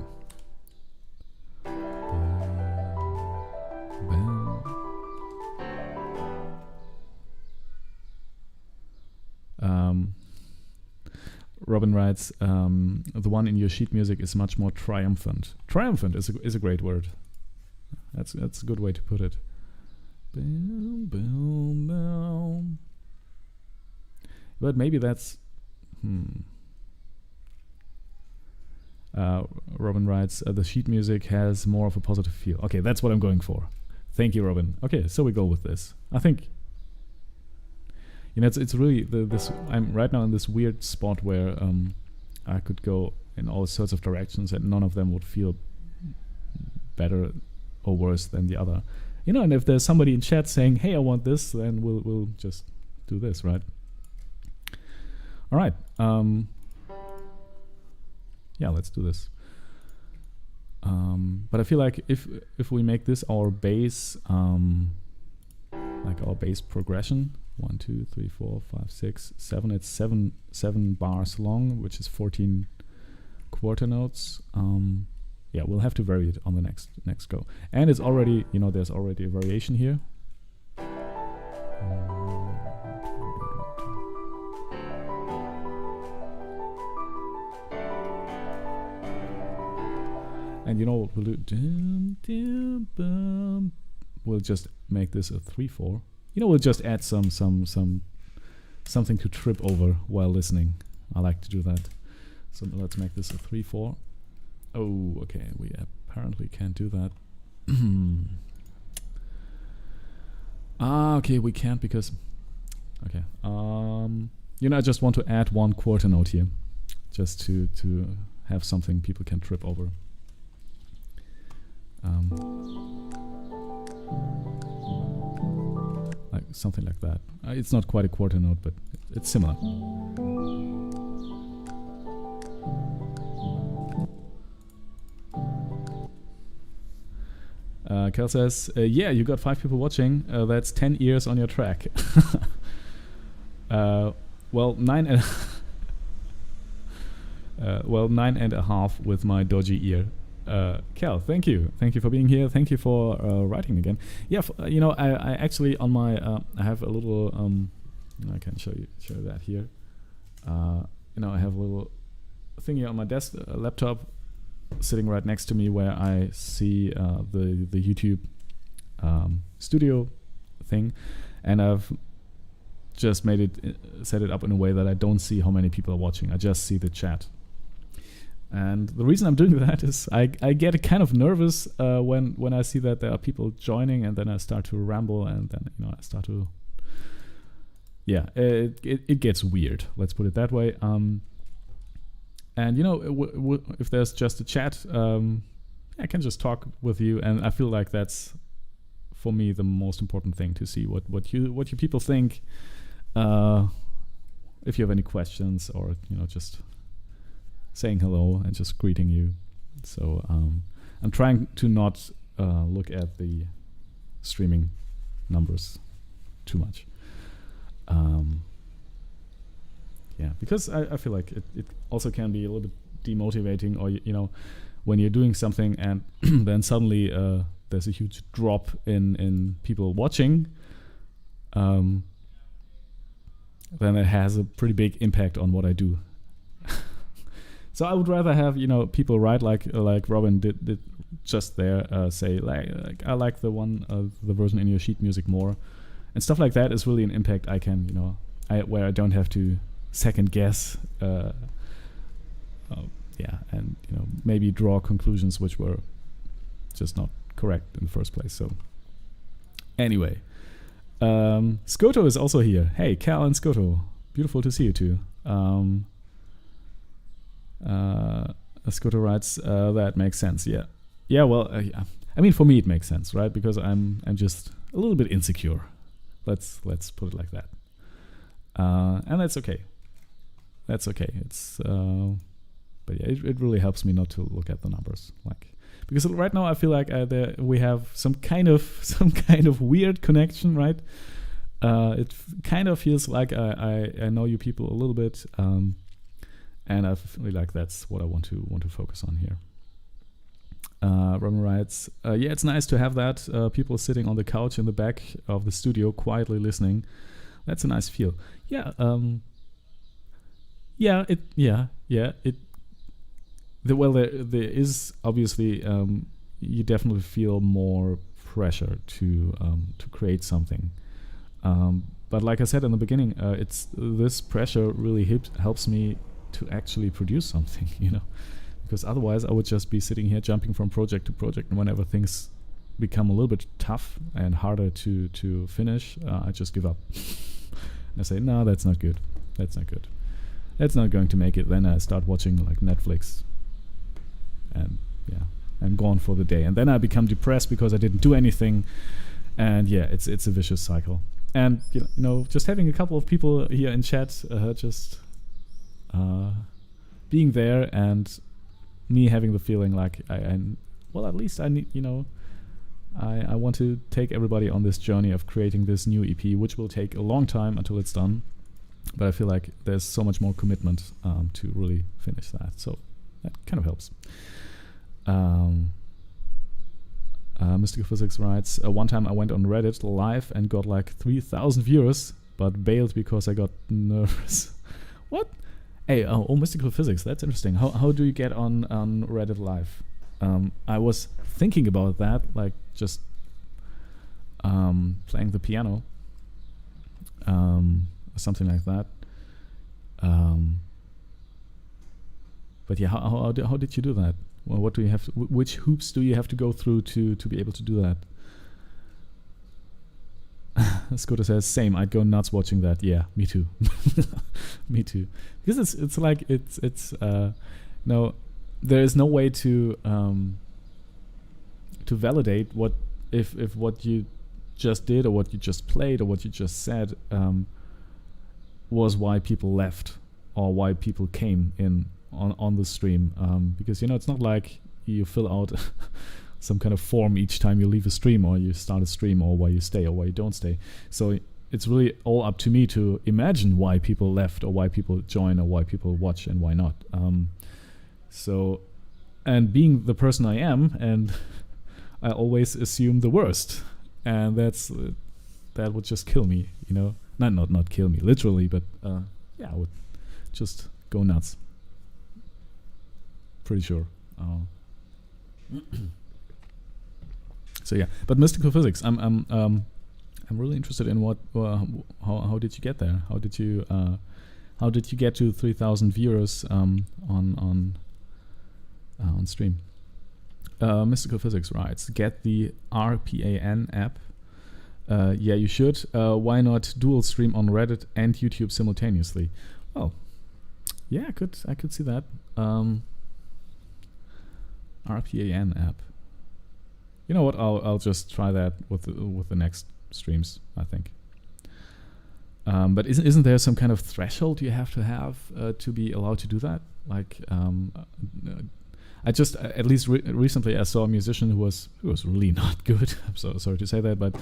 Robin writes, the one in your sheet music is much more triumphant. Triumphant is a great word. That's a good way to put it. But maybe that's Robin writes, the sheet music has more of a positive feel. Okay, that's what I'm going for. Thank you, Robin. Okay, so we go with this. I think it's really this. I'm right now in this weird spot where I could go in all sorts of directions, and none of them would feel better or worse than the other. And if there's somebody in chat saying, "Hey, I want this," then we'll just do this, right? All right. Yeah, let's do this. But I feel like if we make this our bass, like our bass progression, 1, 2, 3, 4, 5, 6, 7. It's seven bars long, which is 14 quarter notes. Yeah, we'll have to vary it on the next go. And it's already, there's already a variation here. And what we'll do? We'll just make this a 3/4. We'll just add something to trip over while listening. I like to do that. So let's make this a 3/4. Oh, okay. We apparently can't do that. Okay, we can't because. Okay. I just want to add 1 quarter note here, just to have something people can trip over. Like something like that. It's not quite a quarter note, but it's similar. Kel says, yeah, you got 5 people watching. That's 10 ears on your track. Well, 9 and 9.5 with my dodgy ear. Kel, thank you for being here. Thank you for writing again. Yeah, I actually on my I have a little I can show you that here. I have a little thingy on my desk, laptop, sitting right next to me, where I see the YouTube studio thing, and I've just set it up in a way that I don't see how many people are watching. I just see the chat. And the reason I'm doing that is I get kind of nervous when I see that there are people joining, and then I start to ramble, and then I start to it gets weird. Let's put it that way. And if there's just a chat, I can just talk with you, and I feel like that's for me the most important thing, to see what you people think. If you have any questions, or just saying hello and just greeting you. So I'm trying to not look at the streaming numbers too much. Because I feel like it also can be a little bit demotivating, or when you're doing something and then suddenly there's a huge drop in people watching, then it has a pretty big impact on what I do. So I would rather have people write like Robin did just there, say like I like the version in your sheet music more, and stuff like that is really an impact I can where I don't have to second guess, and maybe draw conclusions which were just not correct in the first place. So anyway, Skoto is also here. Hey, Cal and Skoto, beautiful to see you too. Skoto writes, that makes sense. Yeah. Well, I mean, for me it makes sense, right? Because I'm just a little bit insecure. Let's put it like that. And that's okay. It's but yeah, it really helps me not to look at the numbers, because right now I feel like we have some kind of weird connection, right? It kind of feels like I know you people a little bit. And I feel like that's what I want to focus on here. Roman writes, yeah, it's nice to have that. People sitting on the couch in the back of the studio quietly listening. That's a nice feel. Yeah. There is obviously you definitely feel more pressure to create something. But like I said in the beginning, it's this pressure really helps me to actually produce something, because otherwise I would just be sitting here jumping from project to project, and whenever things become a little bit tough and harder to finish, I just give up. And I say, no, that's not good. That's not going to make it. Then I start watching like Netflix, and I'm gone for the day, and then I become depressed because I didn't do anything, and yeah, it's a vicious cycle. And you know, just having a couple of people here in chat, just being there, and me having the feeling like well, at least I need, you know, I want to take everybody on this journey of creating this new EP, which will take a long time until it's done. But I feel like there's so much more commitment to really finish that. So that kind of helps. Mystical Physics writes, one time I went on Reddit live and got like 3,000 viewers, but bailed because I got nervous. What? Hey, Mystical Physics, that's interesting. How do you get on Reddit live? I was thinking about that, like just playing the piano, or something like that. But yeah, how did you do that? Well, what do you have? Which hoops do you have to go through to be able to do that? Scooter says, same. I'd go nuts watching that. Yeah, me too. Me too. Because it's like it's no, there is no way to validate what if what you just did or what you just played or what you just said was why people left or why people came in on the stream, because you know, it's not like you fill out some kind of form each time you leave a stream or you start a stream, or why you stay or why you don't stay. So it's really all up to me to imagine why people left or why people join or why people watch and why not. So, and being the person I am, and I always assume the worst, and that would just kill me, you know. Not kill me literally, but yeah, I would just go nuts. Pretty sure. So yeah, but Mystical Physics, I'm really interested in what how did you get there? How did you get to 3,000 viewers on stream? Mystical Physics writes, get the RPAN app. Yeah, you should. Why not dual stream on Reddit and YouTube simultaneously? Well, yeah, I could see that. RPAN app. You know what? I'll just try that with the next streams, I think. But isn't there some kind of threshold you have to be allowed to do that? Like, I just at least recently I saw a musician who was really not good. I'm so sorry to say that, but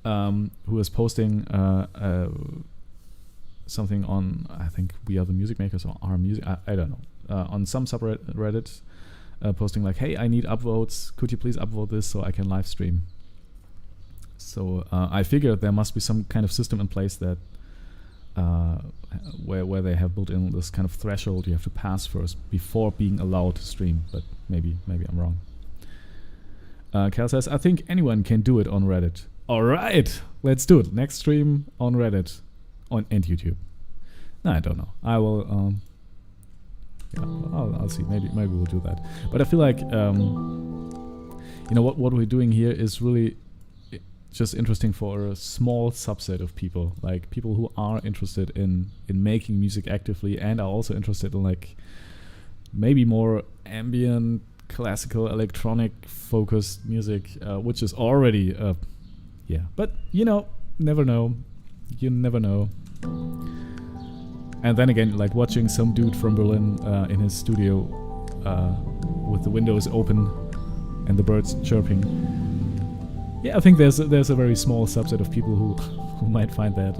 who was posting something on, I think We Are the Music Makers or Our Music, I don't know, on some subreddit, posting like, hey, I need upvotes, could you please upvote this so I can live stream? So I figured there must be some kind of system in place that where they have built in this kind of threshold you have to pass first before being allowed to stream, but maybe I'm wrong. Cal says, I think anyone can do it on Reddit. Alright, let's do it. Next stream on Reddit and YouTube. No, I don't know. I will yeah, I'll see. Maybe we'll do that. But I feel like you know what we're doing here is really just interesting for a small subset of people, like people who are interested in making music actively and are also interested in like maybe more ambient, classical, electronic focused music, which is already yeah. But you know, never know. You never know. And then again, like watching some dude from Berlin in his studio with the windows open and the birds chirping. Yeah, I think there's a very small subset of people who might find that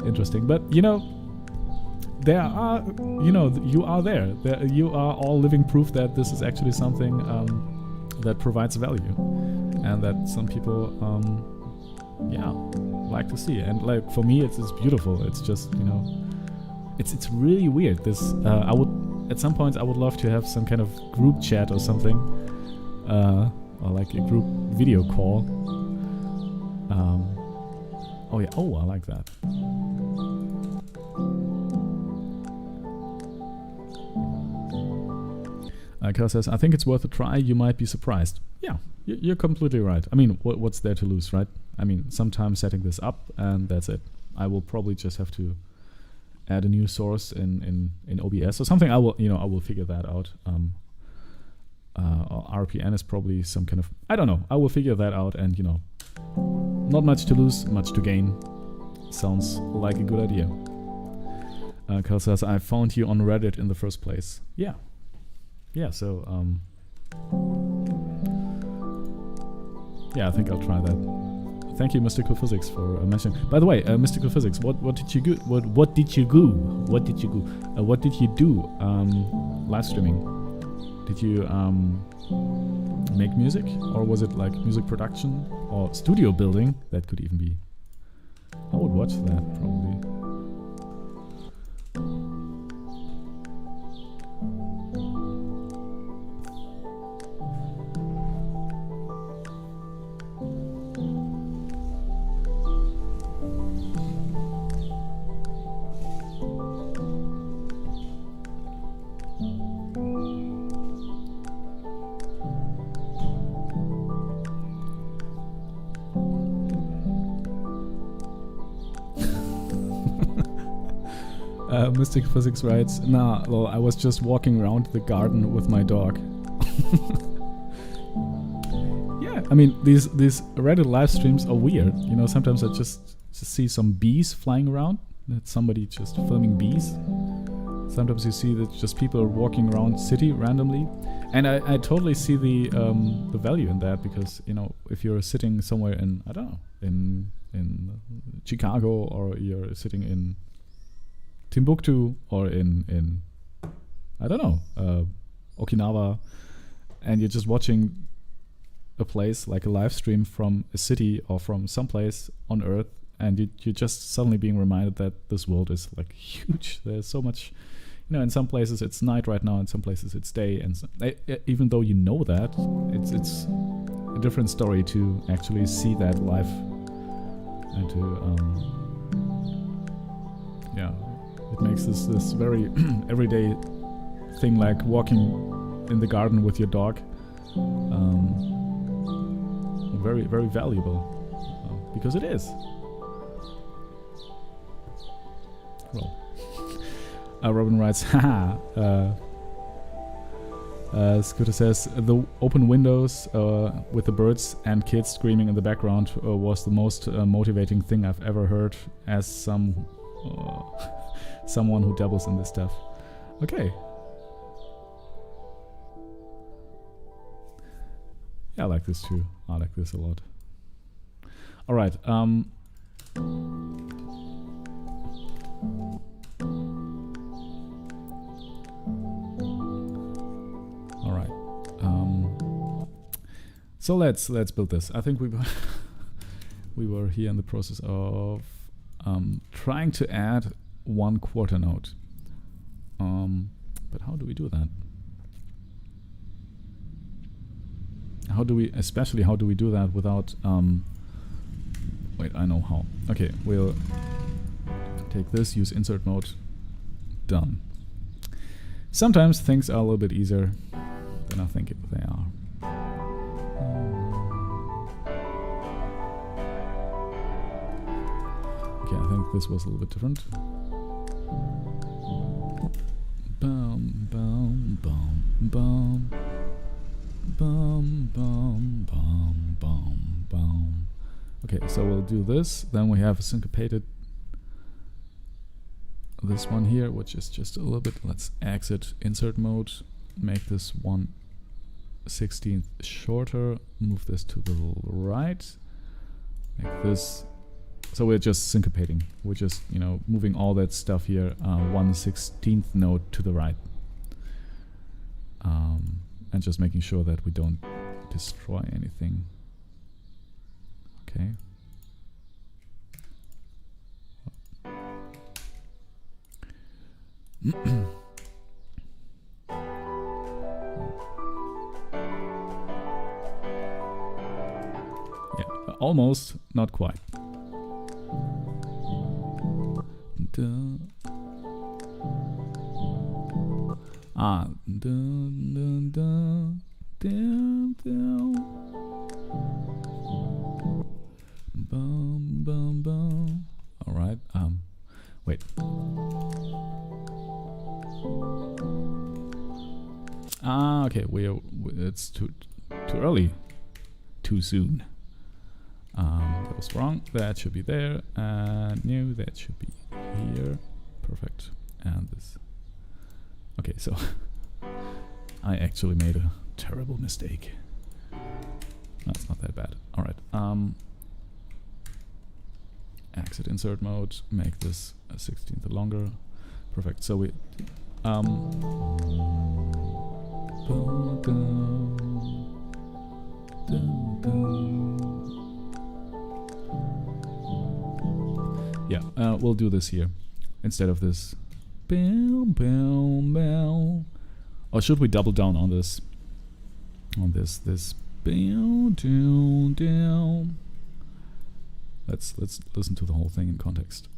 interesting. But you know, there are, you know, you are there. You are all living proof that this is actually something that provides value, and that some people, yeah, like to see. And like for me, it's beautiful. It's just, you know, it's really weird. This I would at some points I would love to have some kind of group chat or something. Or like a group video call. Oh yeah, oh, I like that. Kel says, I think it's worth a try, you might be surprised. Yeah, you're completely right. I mean, what's there to lose, right? I mean, sometimes setting this up and that's it. I will probably just have to add a new source in OBS or something. I will figure that out. or RPN is probably some kind of, I don't know. I will figure that out, and you know, not much to lose, much to gain. Sounds like a good idea. Carl says, I found you on Reddit in the first place. Yeah. Yeah, so, yeah, I think I'll try that. Thank you, Mystical Physics, for mentioning. By the way, Mystical Physics, what did you do? What did you do? What did you do? What did you do? Live streaming. Did you make music, or was it like music production or studio building? That could even be. I would watch that probably. Mystic Physics writes, nah, well, I was just walking around the garden with my dog. Yeah, I mean, these Reddit live streams are weird. You know, sometimes I just see some bees flying around. That's somebody just filming bees. Sometimes you see that just people are walking around city randomly. And I totally see the value in that, because, you know, if you're sitting somewhere in, I don't know, in Chicago, or you're sitting in Timbuktu, or in I don't know, Okinawa, and you're just watching a place, like a live stream from a city or from someplace on Earth, and you're just suddenly being reminded that this world is like huge. There's so much, you know, in some places it's night right now, in some places it's day, and even though you know that, it's a different story to actually see that live, and to yeah. It makes this very everyday thing, like walking in the garden with your dog, very, very valuable, because it is. Well, Robin writes, haha. Scooter says, the open windows with the birds and kids screaming in the background was the most motivating thing I've ever heard, as someone who dabbles in this stuff. Okay. Yeah, I like this too. I like this a lot. All right. All right. So let's build this. I think we were here in the process of trying to add one quarter note. But how do we do that? How do we do that without wait, I know how. Okay, we'll take this, use insert mode, done. Sometimes things are a little bit easier than I think they are. Okay, I think this was a little bit different. Bum, bum, bum, bum. Bum, bum, bum, bum, bum. Okay, so we'll do this. Then we have syncopated this one here, which is just a little bit. Let's exit insert mode. Make this 1/16 shorter. Move this to the right. Make this. So we're just syncopating. We're just, you know, moving all that stuff here 1/16 note to the right. And just making sure that we don't destroy anything. Okay. Yeah, almost, not quite. Bum, bum, bum. All right. Wait. Ah, okay. It's too early. Too soon. That was wrong. That should be there. And no, that should be here. Perfect. And this. Okay, so I actually made a terrible mistake. That's not that bad. All right. Exit insert mode. Make this a 16th longer. Perfect. So we. Yeah, we'll do this here instead of this. Or should we double down on this? This. Let's listen to the whole thing in context.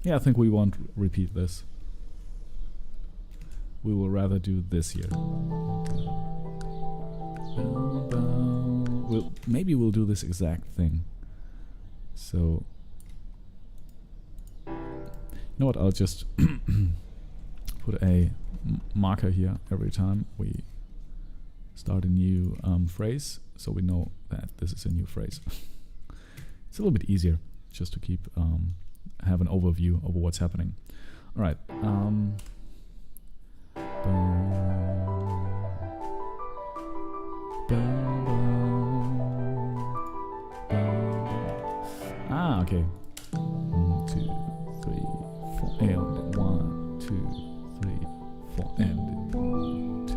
Yeah, I think we won't repeat this. We will rather do this here. Maybe we'll do this exact thing. So, you know what? I'll just put a marker here every time we start a new phrase, so we know that this is a new phrase. It's a little bit easier just to keep have an overview of what's happening. All right. Ah, okay. 1, 2, 3, 4, and 1, 2, 3, 4, and 1, 2,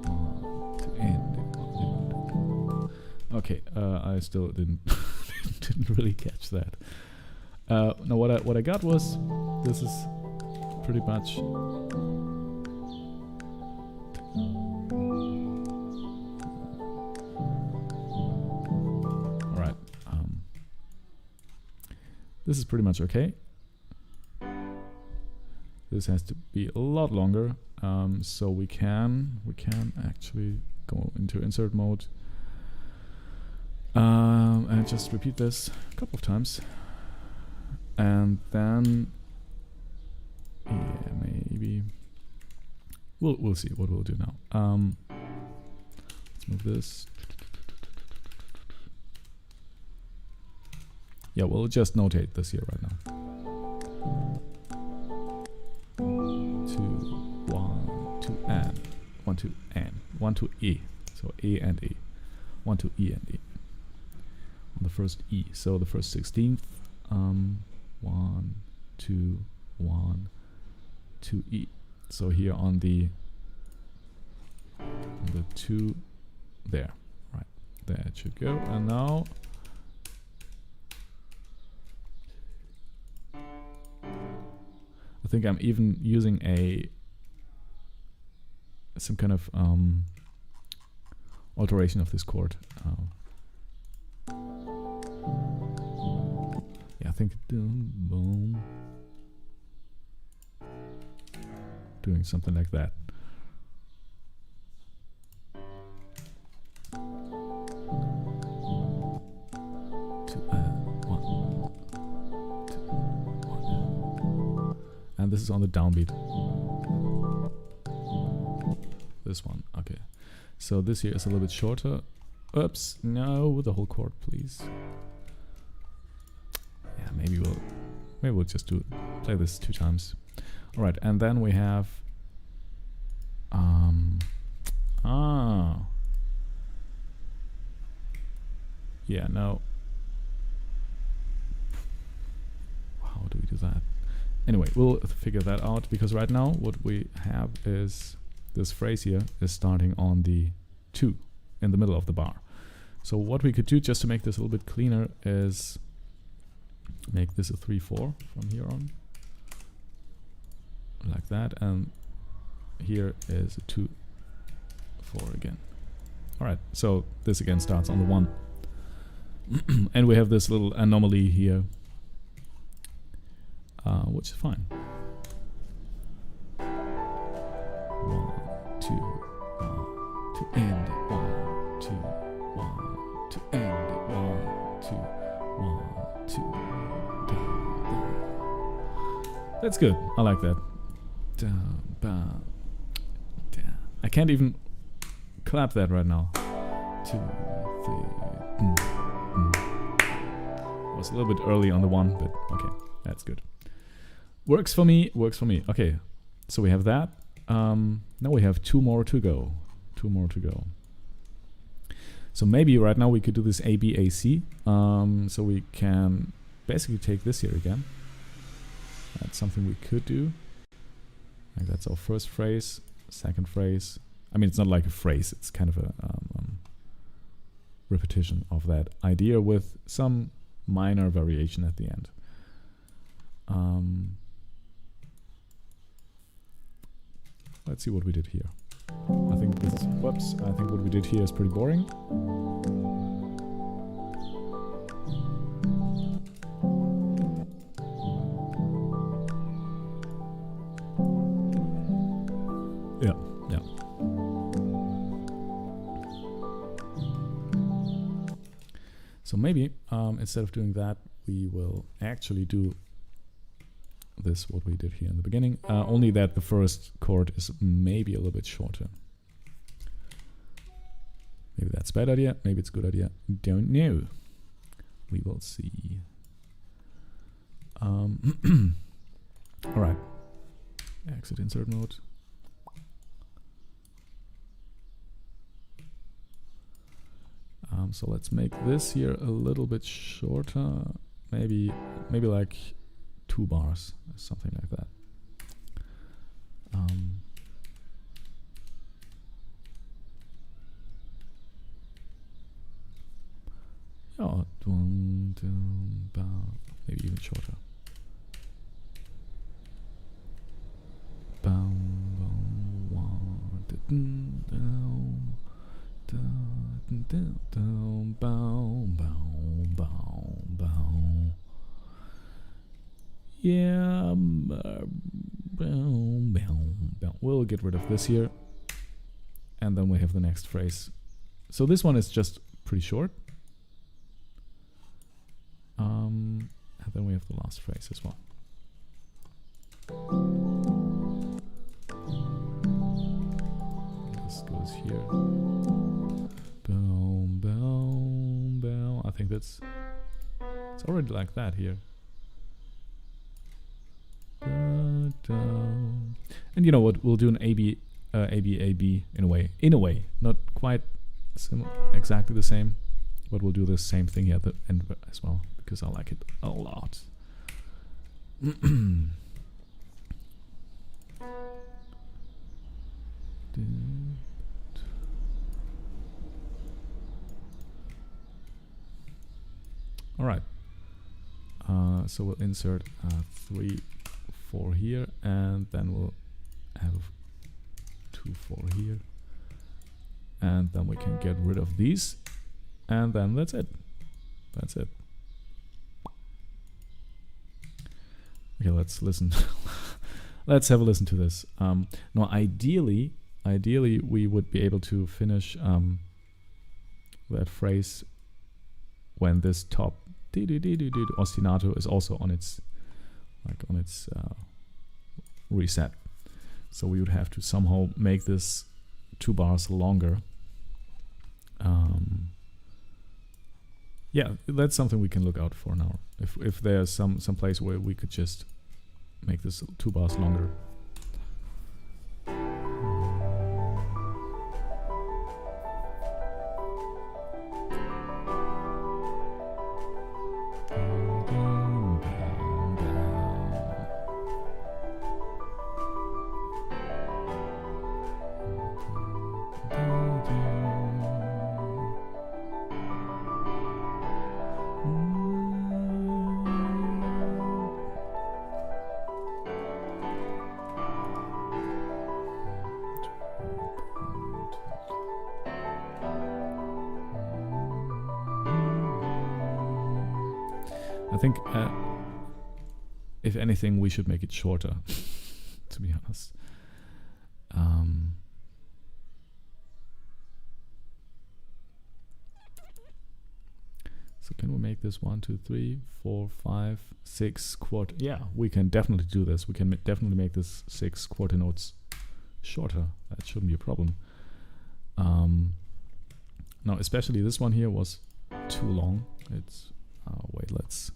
1, 2, and 1. Okay, I still didn't really catch that. No, what I got was this is pretty much. All right. This is pretty much okay. This has to be a lot longer, so we can actually go into insert mode and just repeat this a couple of times. And then, yeah, maybe we'll see what we'll do now. Let's move this. Yeah, we'll just notate this here right now. 2, 1, 2, and 1, 2, and 1, 2, E. So A and E. 1, 2, E and E. On the first E. So the first 16th. 1, 2, 1, 2, E. So here on the 2 there. Right. That should go. And now I think I'm even using some kind of alteration of this chord. Yeah, I think boom, doing something like that. And this is on the downbeat. This one, okay. So this here is a little bit shorter. Oops, no, the whole chord, please. Yeah, maybe we'll just play this 2 times. All right, and then we have yeah, no. How do we do that? Anyway, we'll figure that out, because right now what we have is this phrase here is starting on the 2 in the middle of the bar. So what we could do, just to make this a little bit cleaner, is make this a 3/4 from here on, like that, and here is a 2/4 again. All right, so this again starts on the 1. And we have this little anomaly here which is fine. 1, 2, 1, to end it. 1, 2, 1, to end it. 1, 2, 1, 2. That's good. I like that. I can't even clap that right now. 2, 3. Was a little bit early on the one, but okay, that's good. Works for me. Works for me. Okay, so we have that. Now we have 2 more to go. 2 more to go. So maybe right now we could do this A B A C. So we can basically take this here again. That's something we could do. Like that's our first phrase, second phrase. I mean, it's not like a phrase. It's kind of a repetition of that idea with some minor variation at the end. Let's see what we did here. I think this is, whoops, I think what we did here is pretty boring. Yeah. So maybe instead of doing that, we will actually do this, what we did here in the beginning, only that the first chord is maybe a little bit shorter. Maybe that's a bad idea, maybe it's a good idea, don't know. We will see. Alright, exit insert mode. So let's make this here a little bit shorter, maybe like 2 bars, something like that. Yeah, maybe even shorter. Yeah, we'll get rid of this here, and then we have the next phrase. So this one is just pretty short. And then we have the last phrase as well. This goes here. Boom, boom, boom. I think it's already like that here. And you know what? We'll do an A B in a way, not quite exactly the same, but we'll do the same thing here at the end as well because I like it a lot. All right. So we'll insert 3, 4 here, and then we'll have 2, 4 here, and then we can get rid of these, and then that's it. That's it. Okay, let's listen. Let's have a listen to this. Now, ideally, we would be able to finish that phrase when this top ostinato is also on its reset. So we would have to somehow make this 2 bars longer. Yeah, that's something we can look out for now. If there's some place where we could just make this 2 bars longer. I think if anything, we should make it shorter, to be honest. So can we make this 1, 2, 3, 4, 5, 6 quarter? Yeah, we can definitely do this. We can definitely make this 6 quarter notes shorter. That shouldn't be a problem. Now, especially this one here was too long. It's wait, let's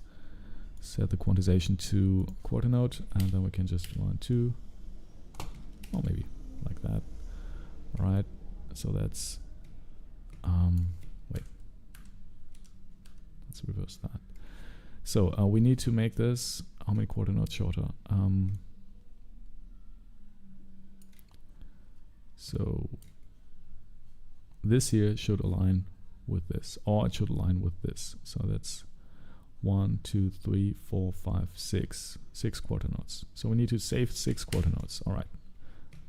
set the quantization to quarter note, and then we can just 1, 2, or maybe like that. All right. So that's wait. Let's reverse that. So we need to make this how many quarter notes shorter? So this here should align with this, or it should align with this. So that's 1, 2, 3, 4, 5, 6 quarter notes. So we need to save 6 quarter notes. All right.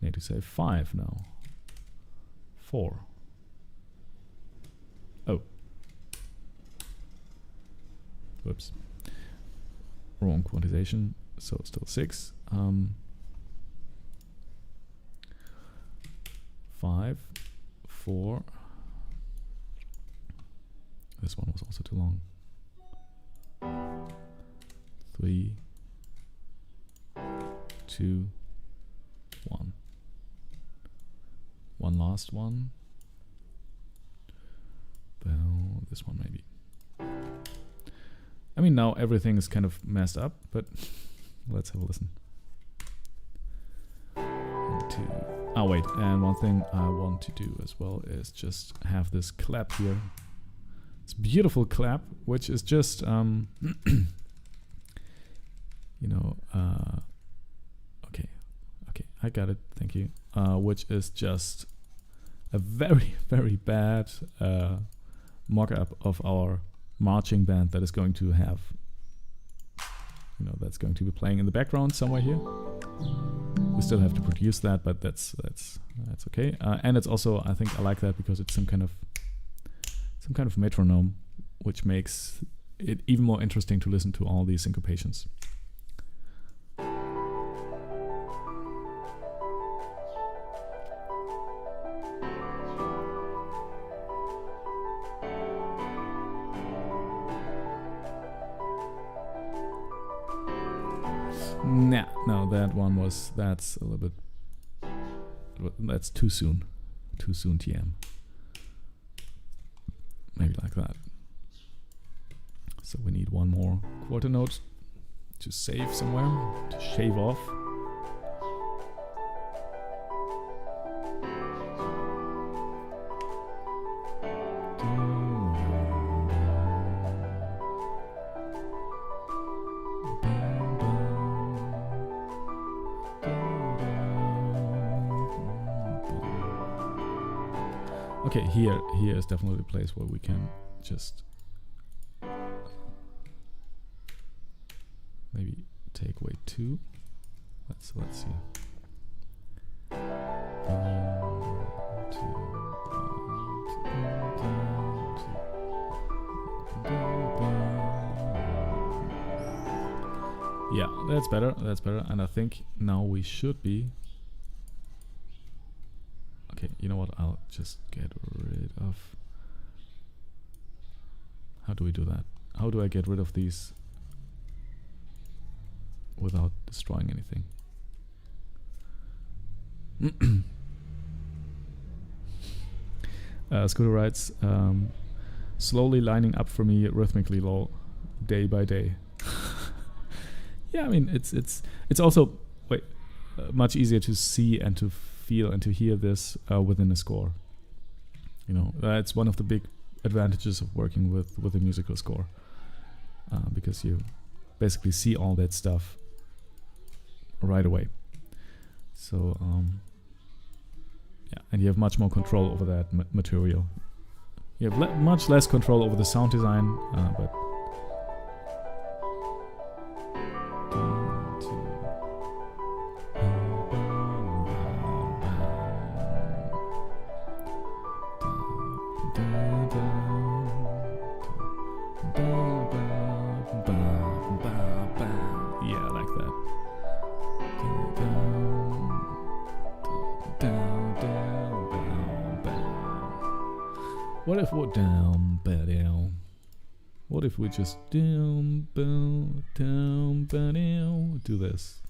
Need to save 5 now. 4. Oh. Whoops. Wrong quantization. So still 6. 5, 4. This one was also too long. 3, 2, 1. One last one. Well, this one maybe. I mean, now everything is kind of messed up, but let's have a listen. 1, 2. Oh wait, and one thing I want to do as well is just have this clap here. It's a beautiful clap, which is just, you know, okay, I got it, thank you. Which is just a very, very bad mock-up of our marching band that is going to have, you know, that's going to be playing in the background somewhere here. We still have to produce that, but that's okay. And it's also, I think I like that because it's some kind of metronome, which makes it even more interesting to listen to all these syncopations. Nah, no, that's a little bit, that's too soon TM. Maybe like that. So we need one more quarter note to save somewhere, to shave off. Okay, here is definitely a place where we can just maybe take away 2. Let's see. 1, 2, 1, 2. Yeah, that's better. And I think now we should be. Okay, you know what? I'll just get rid of. How do we do that? How do I get rid of these without destroying anything? Scooter writes, slowly lining up for me rhythmically low, day by day. Yeah, I mean it's also much easier to see and to feel and to hear this within a score. You know, that's one of the big advantages of working with a musical score, because you basically see all that stuff right away. So yeah, and you have much more control over that material. You have much less control over the sound design, but yeah, like What if we're down, down? What if we just down, down, down, do this?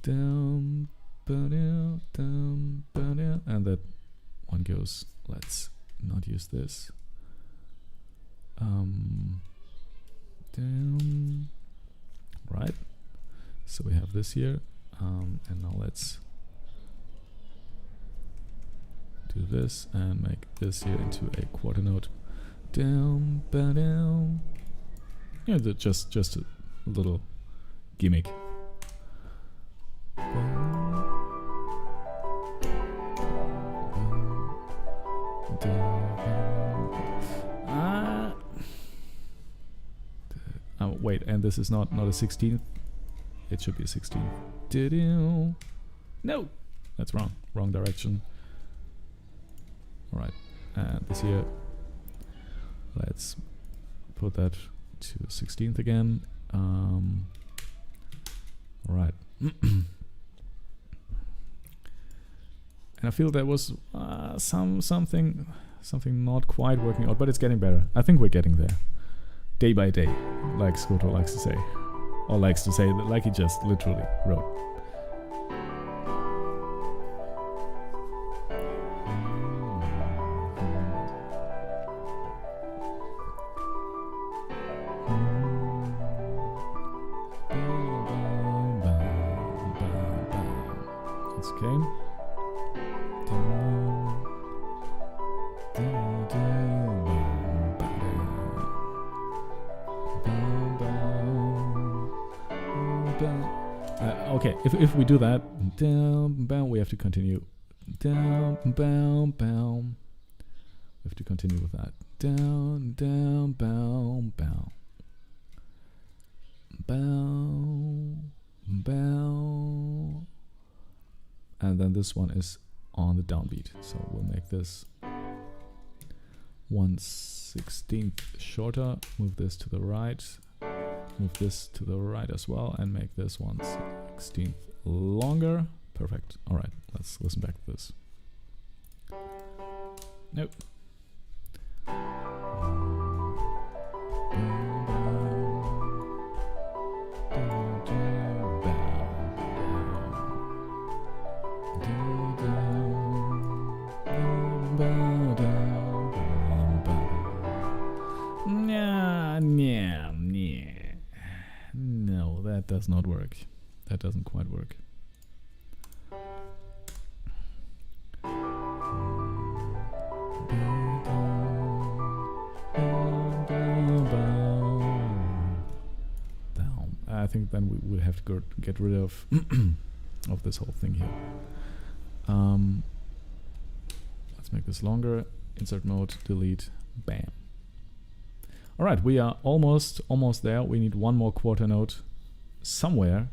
Down, down, down, down, and that one goes. Let's not use this. Down, right? So we have this here, and now let's do this and make this here into a quarter note. Down, down. Yeah, just a little gimmick. Wait, and this is not a 16th. It should be a 16th. No, that's wrong. Wrong direction. All right, and this here. Let's put that to 16th again. All right. And I feel there was something not quite working out, but it's getting better. I think we're getting there, day by day, like Skoto likes to say, or likes to say that, like he just literally wrote. Okay, if we do that, down, bow, we have to continue. Down, bow, bow. We have to continue with that. Down, down, bow, bow. Bow, bow. And then this one is on the downbeat. So we'll make this 1/16 shorter. Move this to the right. Move this to the right as well, and make this 1/16 longer. Perfect. All right, let's listen back to this. Nope. No, that does not work. That doesn't quite work. I think then we would have to get rid of of this whole thing here. Let's make this longer. Insert mode, delete, bam. All right, we are almost there. We need one more quarter note somewhere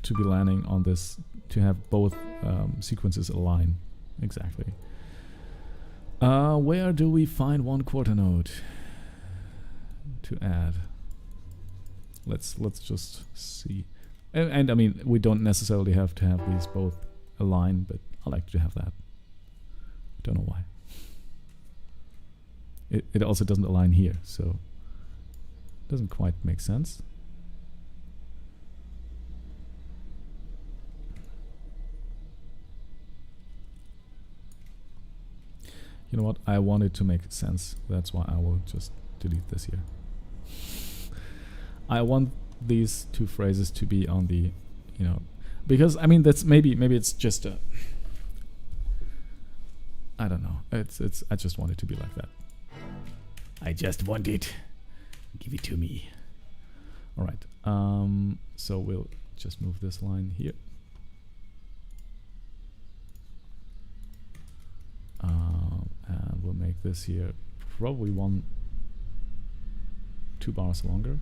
to be landing on this, to have both sequences align exactly. Where do we find one quarter note to add? Let's just see. And I mean, we don't necessarily have to have these both align, but I like to have that. Don't know why. It also doesn't align here, so it doesn't quite make sense. You know what? I want it to make sense. That's why I will just delete this here. I want these two phrases to be on the, you know, because I mean that's maybe it's just a, I don't know. It's I just want it to be like that. I just want it. Give it to me. All right. So we'll just move this line here. And we'll make this here probably 2 bars longer.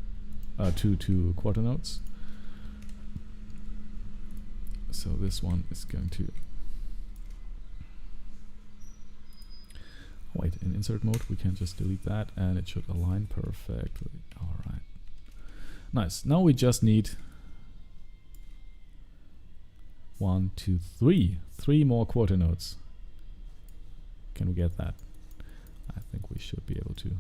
Two quarter notes. So this one is going to wait, in insert mode we can just delete that and it should align perfectly. All right, nice. Now we just need 1, 2, 3 more quarter notes can we get that? I think we should be able to.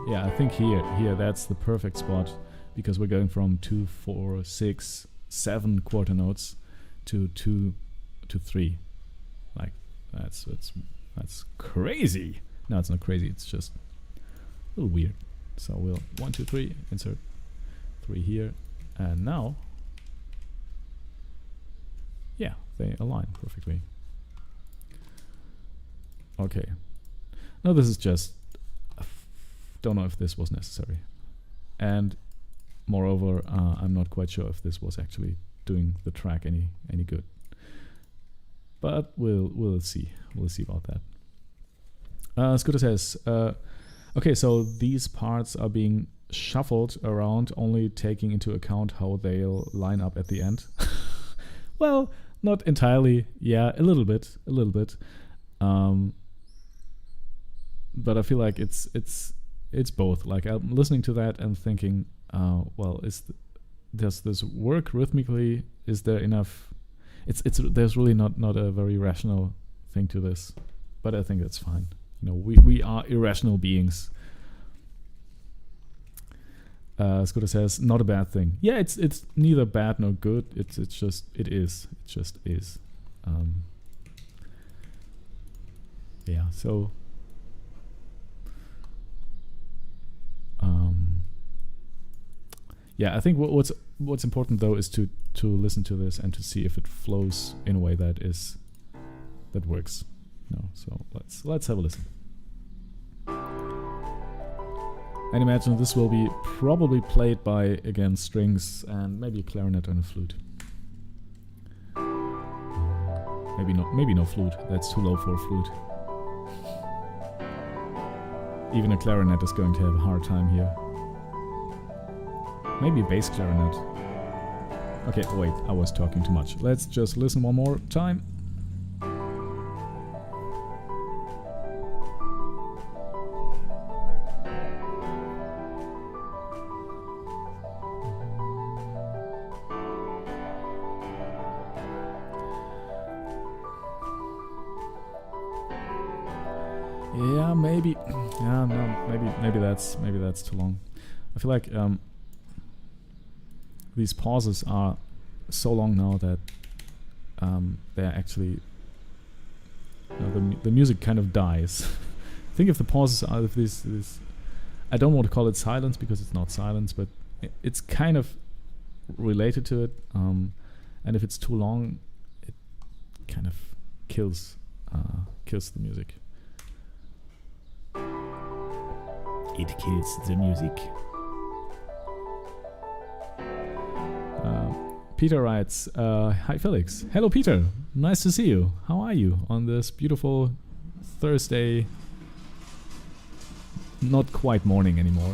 Yeah, I think here that's the perfect spot, because we're going from 2, 4, 6, 7 quarter notes to 2 to 3. Like that's crazy. No, it's not crazy. It's just a little weird. So we'll 1, 2, 3, insert 3 here, and now, yeah, they align perfectly. Okay. Now this is just, don't know if this was necessary, and moreover, I'm not quite sure if this was actually doing the track any good. But we'll see. We'll see about that. Scooter says, okay, so these parts are being shuffled around, only taking into account how they'll line up at the end. Well, not entirely. Yeah, a little bit. But I feel like it's both. Like, I'm listening to that and thinking, well, does this work rhythmically? Is there enough? There's really not a very rational thing to this, but I think that's fine. You know, we are irrational beings. Scooter says, not a bad thing. Yeah, it's neither bad nor good. It just is. Yeah. So. Yeah, I think what's important though is to listen to this and to see if it flows in a way that works. No, so let's have a listen. And imagine this will be probably played by, again, strings and maybe a clarinet and a flute. Maybe no flute. That's too low for a flute. Even a clarinet is going to have a hard time here. Maybe a bass clarinet. Okay, wait, I was talking too much. Let's just listen one more time. Yeah, maybe. Yeah, no, maybe that's too long. I feel like these pauses are so long now that they're actually, the music kind of dies. I think if the pauses are, if this, I don't want to call it silence because it's not silence, but it's kind of related to it. And if it's too long, it kind of kills the music. It kills the music. Peter writes, hi Felix. Hello Peter, nice to see you. How are you on this beautiful Thursday, not quite morning anymore?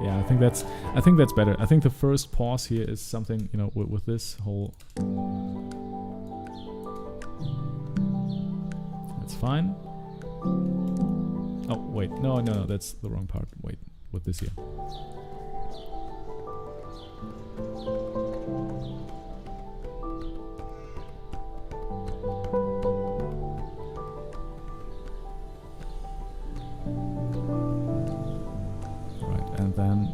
Yeah, I think that's better. I think the first pause here is something, you know, with this whole. That's fine. Oh wait, no, that's the wrong part. Wait, with this here. Right, and then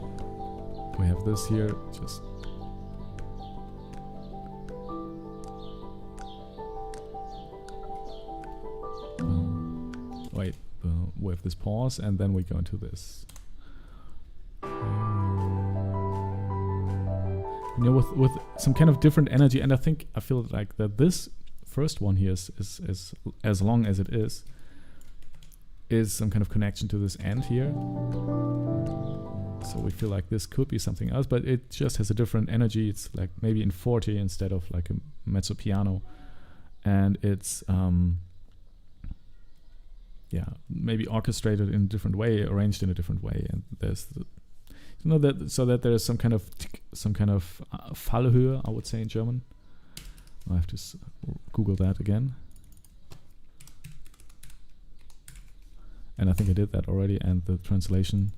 we have this here, just. With this pause, and then we go into this. You know, with some kind of different energy, and I feel like that this first one here is as long as it is some kind of connection to this end here. So we feel like this could be something else, but it just has a different energy. It's like maybe in forte instead of like a mezzo piano, and it's yeah, maybe orchestrated in a different way, arranged in a different way, and there's You know, that so that there is some kind of Fallhöhe, I would say in German. I have to Google that again. And I think I did that already, and the translation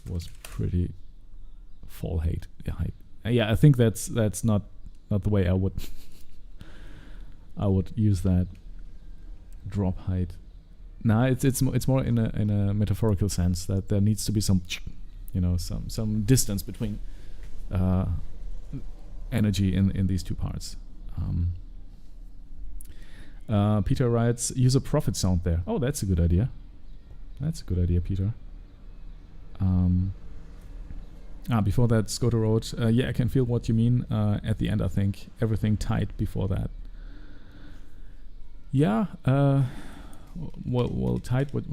was pretty fall height. Yeah, I think that's not the way I would use that drop height. Nah, it's more in a metaphorical sense that there needs to be some, you know, some distance between energy in these two parts. Peter writes, use a profit sound there. Oh, that's a good idea. That's a good idea, Peter. Before that, Skoda wrote, yeah, I can feel what you mean. At the end, I think everything tight before that. Yeah, well, tight. What?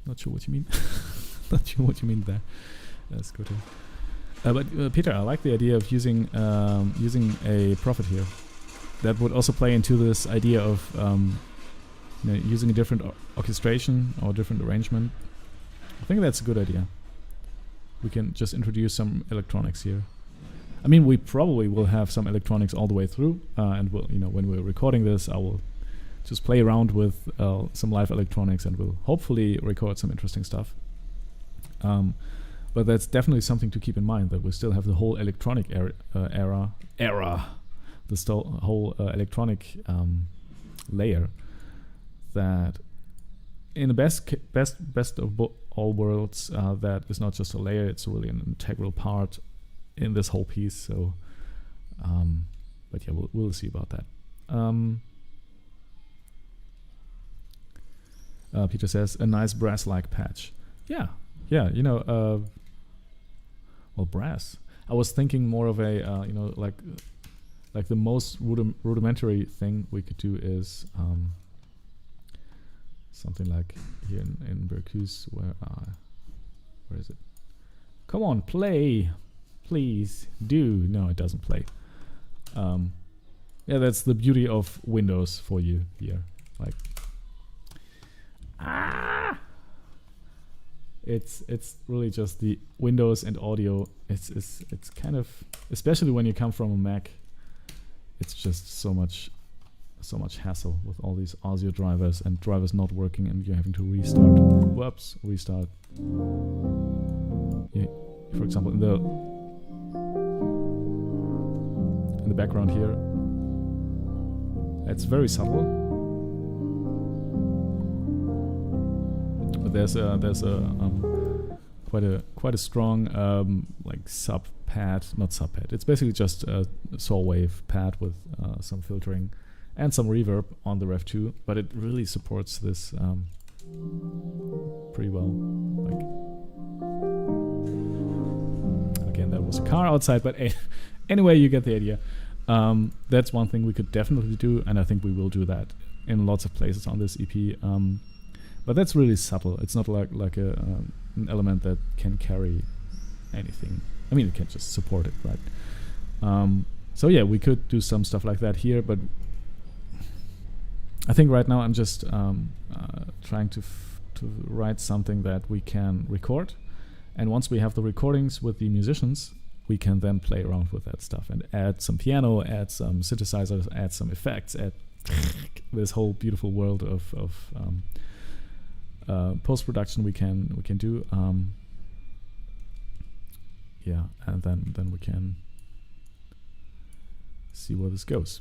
Not sure what you mean. Not sure what you mean there. Skoda. But Peter, I like the idea of using a profit here. That would also play into this idea of you know, using a different orchestration or different arrangement. I think that's a good idea. We can just introduce some electronics here. I mean, we probably will have some electronics all the way through, and we'll, you know, when we're recording this, I will just play around with some live electronics, and we'll hopefully record some interesting stuff. But that's definitely something to keep in mind, that we still have the whole electronic era. The whole electronic layer, that in the best of all worlds, that is not just a layer, it's really an integral part in this whole piece. So but yeah, we'll see about that. Peter says, a nice brass-like patch. Yeah, you know, well, brass. I was thinking more of a you know, like the most rudimentary thing we could do is something like here in Berkuz, where is it? Come on, play, please do. No, it doesn't play. Yeah, that's the beauty of Windows for you here. Like, it's really just the Windows and audio. It's kind of, especially when you come from a Mac, it's just so much hassle with all these ASIO drivers and drivers not working, and you're having to restart. Whoops, restart. Yeah, for example, in the background here, it's very subtle, but there's quite a strong like sub pad, not sub pad. It's basically just a saw wave pad with some filtering and some reverb on the Rev 2, but it really supports this pretty well. Like, again, that was a car outside, but anyway, you get the idea. That's one thing we could definitely do, and I think we will do that in lots of places on this EP. But that's really subtle. It's not like an element that can carry anything. I mean, it can just support it, right? So yeah, we could do some stuff like that here, but I think right now I'm just trying to write something that we can record, and once we have the recordings with the musicians, we can then play around with that stuff and add some piano, add some synthesizers, add some effects, add this whole beautiful world of post-production we can do. Yeah, and then we can see where this goes.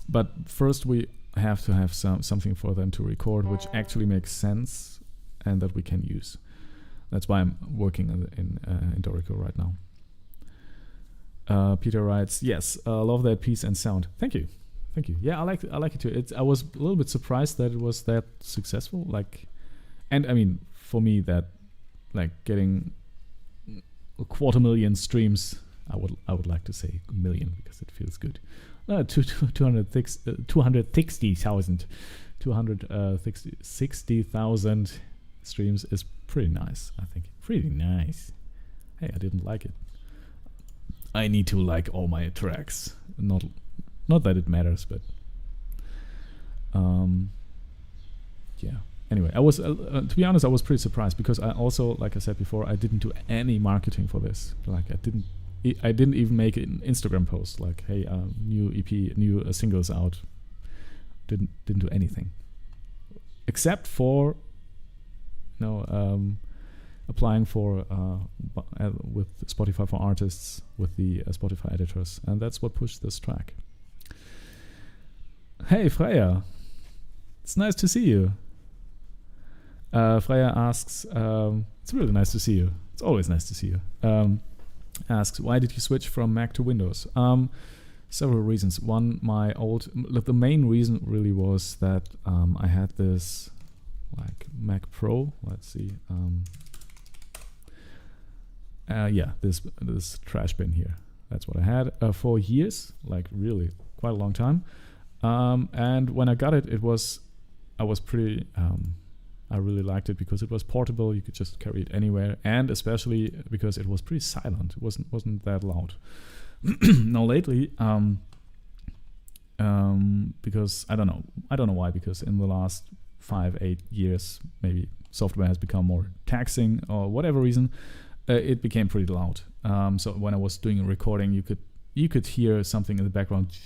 But first we have to have something for them to record which actually makes sense and that we can use. That's why I'm working in Dorico right now. Peter writes, yes, love that piece and sound. Thank you. Yeah, I like it too. I was a little bit surprised that it was that successful. Like, and I mean, for me, that like getting 250,000 streams, I would like to say a million because it feels good. 260,000 streams is pretty nice, I think. Pretty nice. Hey, I didn't like it. I need to like all my tracks. Not that it matters, but yeah. anyway, I was to be honest, I was pretty surprised because I also, like I said before, I didn't do any marketing for this. Like I didn't even make an Instagram post like, hey, new EP, new singles out. Didn't do anything except for applying for with Spotify for Artists with the Spotify editors, and that's what pushed this track. Hey Freya, it's nice to see you. Freya asks, it's really nice to see you. It's always nice to see you. Asks, why did you switch from Mac to Windows? Several reasons. One, the main reason really was that I had this like Mac Pro. Let's see. This trash bin here. That's what I had for years, like really quite a long time. And when I got it, I really liked it because it was portable. You could just carry it anywhere, and especially because it was pretty silent. It wasn't that loud. Now lately, because I don't know why. Because in the last 5-8 years, maybe software has become more taxing or whatever reason. It became pretty loud. So when I was doing a recording, you could hear something in the background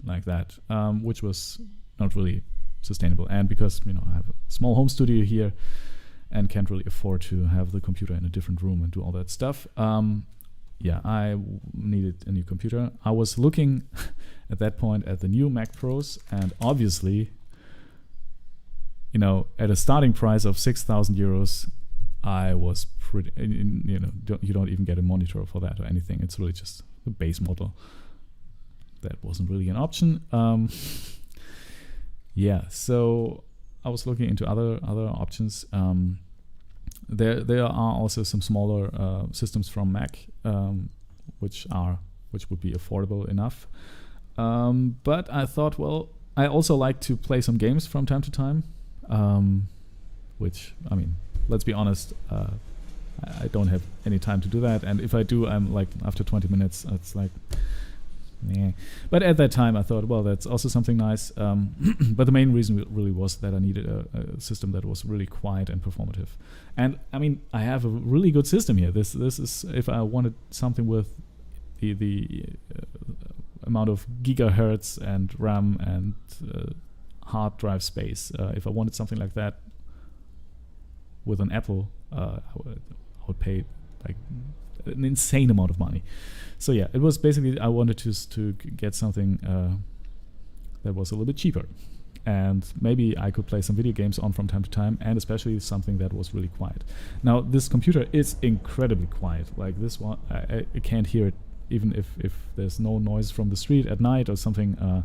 like that, which was not really sustainable. And because I have a small home studio here and can't really afford to have the computer in a different room and do all that stuff, I needed a new computer. I was looking at that point at the new Mac Pros, and obviously, at a starting price of 6,000 euros, I was pretty, you don't even get a monitor for that or anything. It's really just the base model. That wasn't really an option. So I was looking into other options. There are also some smaller systems from Mac, which would be affordable enough. But I thought, well, I also like to play some games from time to time, which, let's be honest, I don't have any time to do that. And if I do, I'm like, after 20 minutes, it's like, meh. But at that time, I thought, well, that's also something nice. But the main reason really was that I needed a system that was really quiet and performative. And I have a really good system here. This is, if I wanted something with the amount of gigahertz and RAM and hard drive space, if I wanted something like that with an Apple, I would pay like an insane amount of money. So yeah, it was basically, I wanted to get something that was a little bit cheaper, and maybe I could play some video games on from time to time, and especially something that was really quiet. Now this computer is incredibly quiet. Like this one, I can't hear it even if there's no noise from the street at night or something.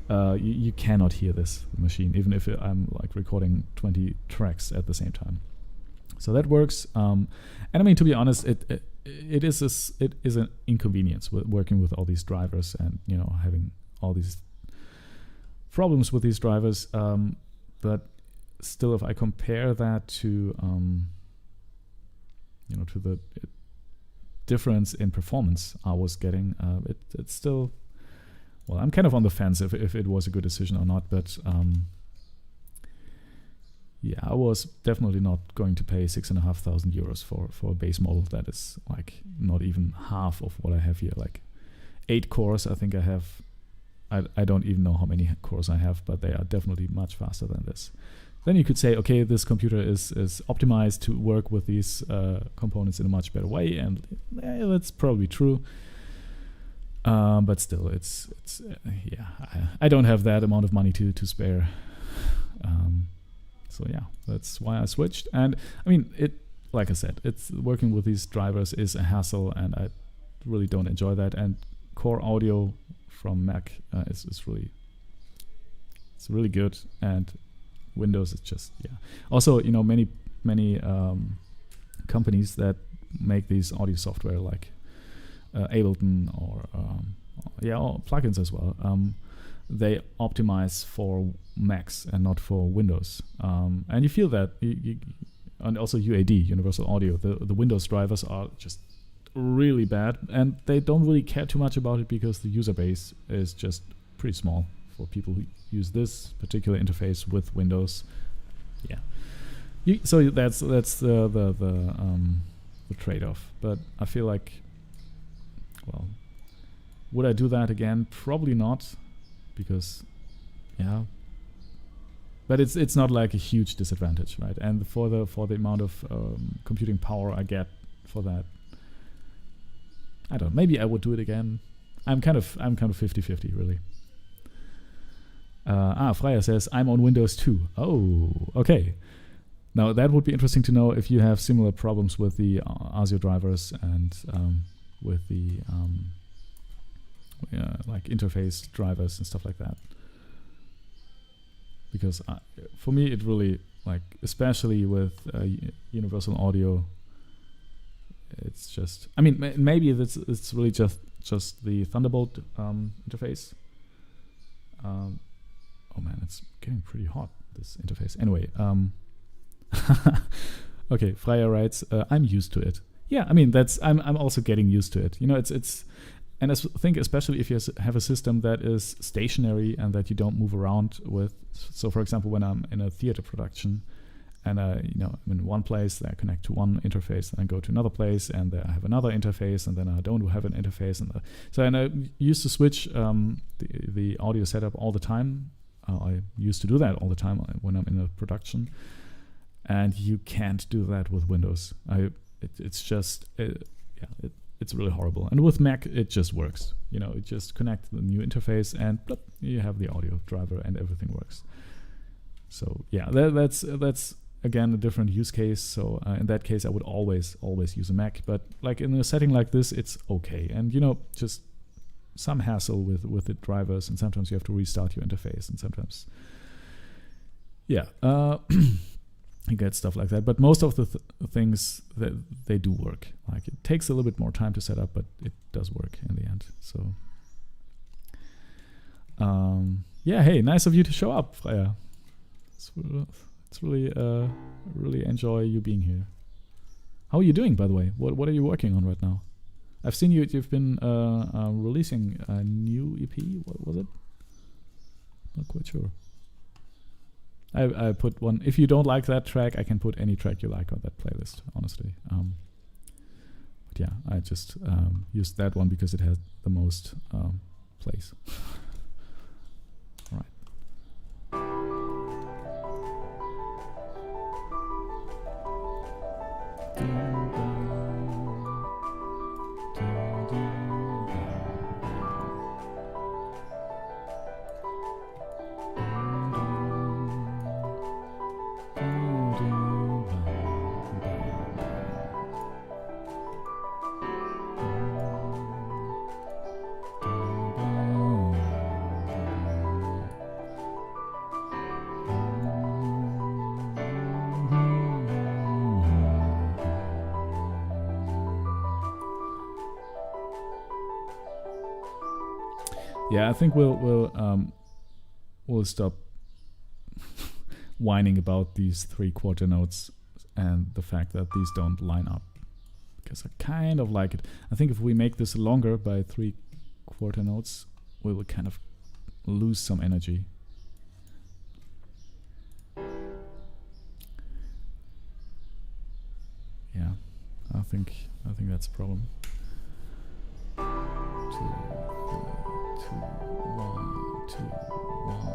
You cannot hear this machine, even if I'm like recording 20 tracks at the same time. So that works. And to be honest, it is an inconvenience with working with all these drivers and having all these problems with these drivers. But still, if I compare that to to the difference in performance I was getting, it's still, well, I'm kind of on the fence if it was a good decision or not. But I was definitely not going to pay 6,500 euros for a base model that is like not even half of what I have here. Like 8 cores, I think I have. I don't even know how many cores I have, but they are definitely much faster than this. Then you could say, okay, this computer is optimized to work with these components in a much better way, and that's probably true. But still, it's I don't have that amount of money to spare. So yeah, that's why I switched. And like I said, it's working with these drivers is a hassle, and I really don't enjoy that. And core audio from Mac is really good, and Windows is just Also, many companies that make these audio software like Ableton or plugins as well. They optimize for Macs and not for Windows, and you feel that. And also UAD, Universal Audio, the Windows drivers are just really bad, and they don't really care too much about it because the user base is just pretty small for people who use this particular interface with Windows. yeah. So that's the trade-off. But I feel like, well, would I do that again? Probably not, because yeah. But it's not like a huge disadvantage, right? And for the amount of computing power I get for that, I don't know, maybe I would do it again. I'm kind of 50-50 really. Freya says I'm on Windows 2. Oh, okay. Now that would be interesting to know if you have similar problems with the ASIO drivers and with the like interface drivers and stuff like that. Because for me, it really, like, especially with universal audio, it's just, I mean, maybe it's really just the Thunderbolt interface. Oh man, it's getting pretty hot, this interface. Anyway, okay, Freya writes, I'm used to it. Yeah, I mean, I'm also getting used to it. You know, it's and I think especially if you have a system that is stationary and that you don't move around with. So, for example, when I'm in a theater production and I'm in one place, I connect to one interface, and I go to another place, and I have another interface, and then I don't have an interface, and I used to switch the audio setup all the time. I used to do that all the time when I'm in a production, and you can't do that with Windows. It's really horrible. And with Mac, it just works. You know, it just connects the new interface, and blop, you have the audio driver, and everything works. So yeah, that's again a different use case. So in that case, I would always use a Mac. But like in a setting like this, it's okay. And just some hassle with the drivers, and sometimes you have to restart your interface, and sometimes, yeah. You get stuff like that, but most of the things that they do work. Like, it takes a little bit more time to set up, but it does work in the end. So, yeah, hey, nice of you to show up, Freya. It's really enjoy you being here. How are you doing, by the way? What are you working on right now? I've seen you've been releasing a new EP. What was it? Not quite sure. I put one. If you don't like that track, I can put any track you like on that playlist, honestly. But yeah, I just used that one because it has the most plays. All right. Yeah, I think we'll stop whining about these 3/4 notes and the fact that these don't line up, because I kind of like it. I think if we make this longer by 3/4 notes, we will kind of lose some energy. Yeah, I think that's a problem. 2, 1, 2, 1,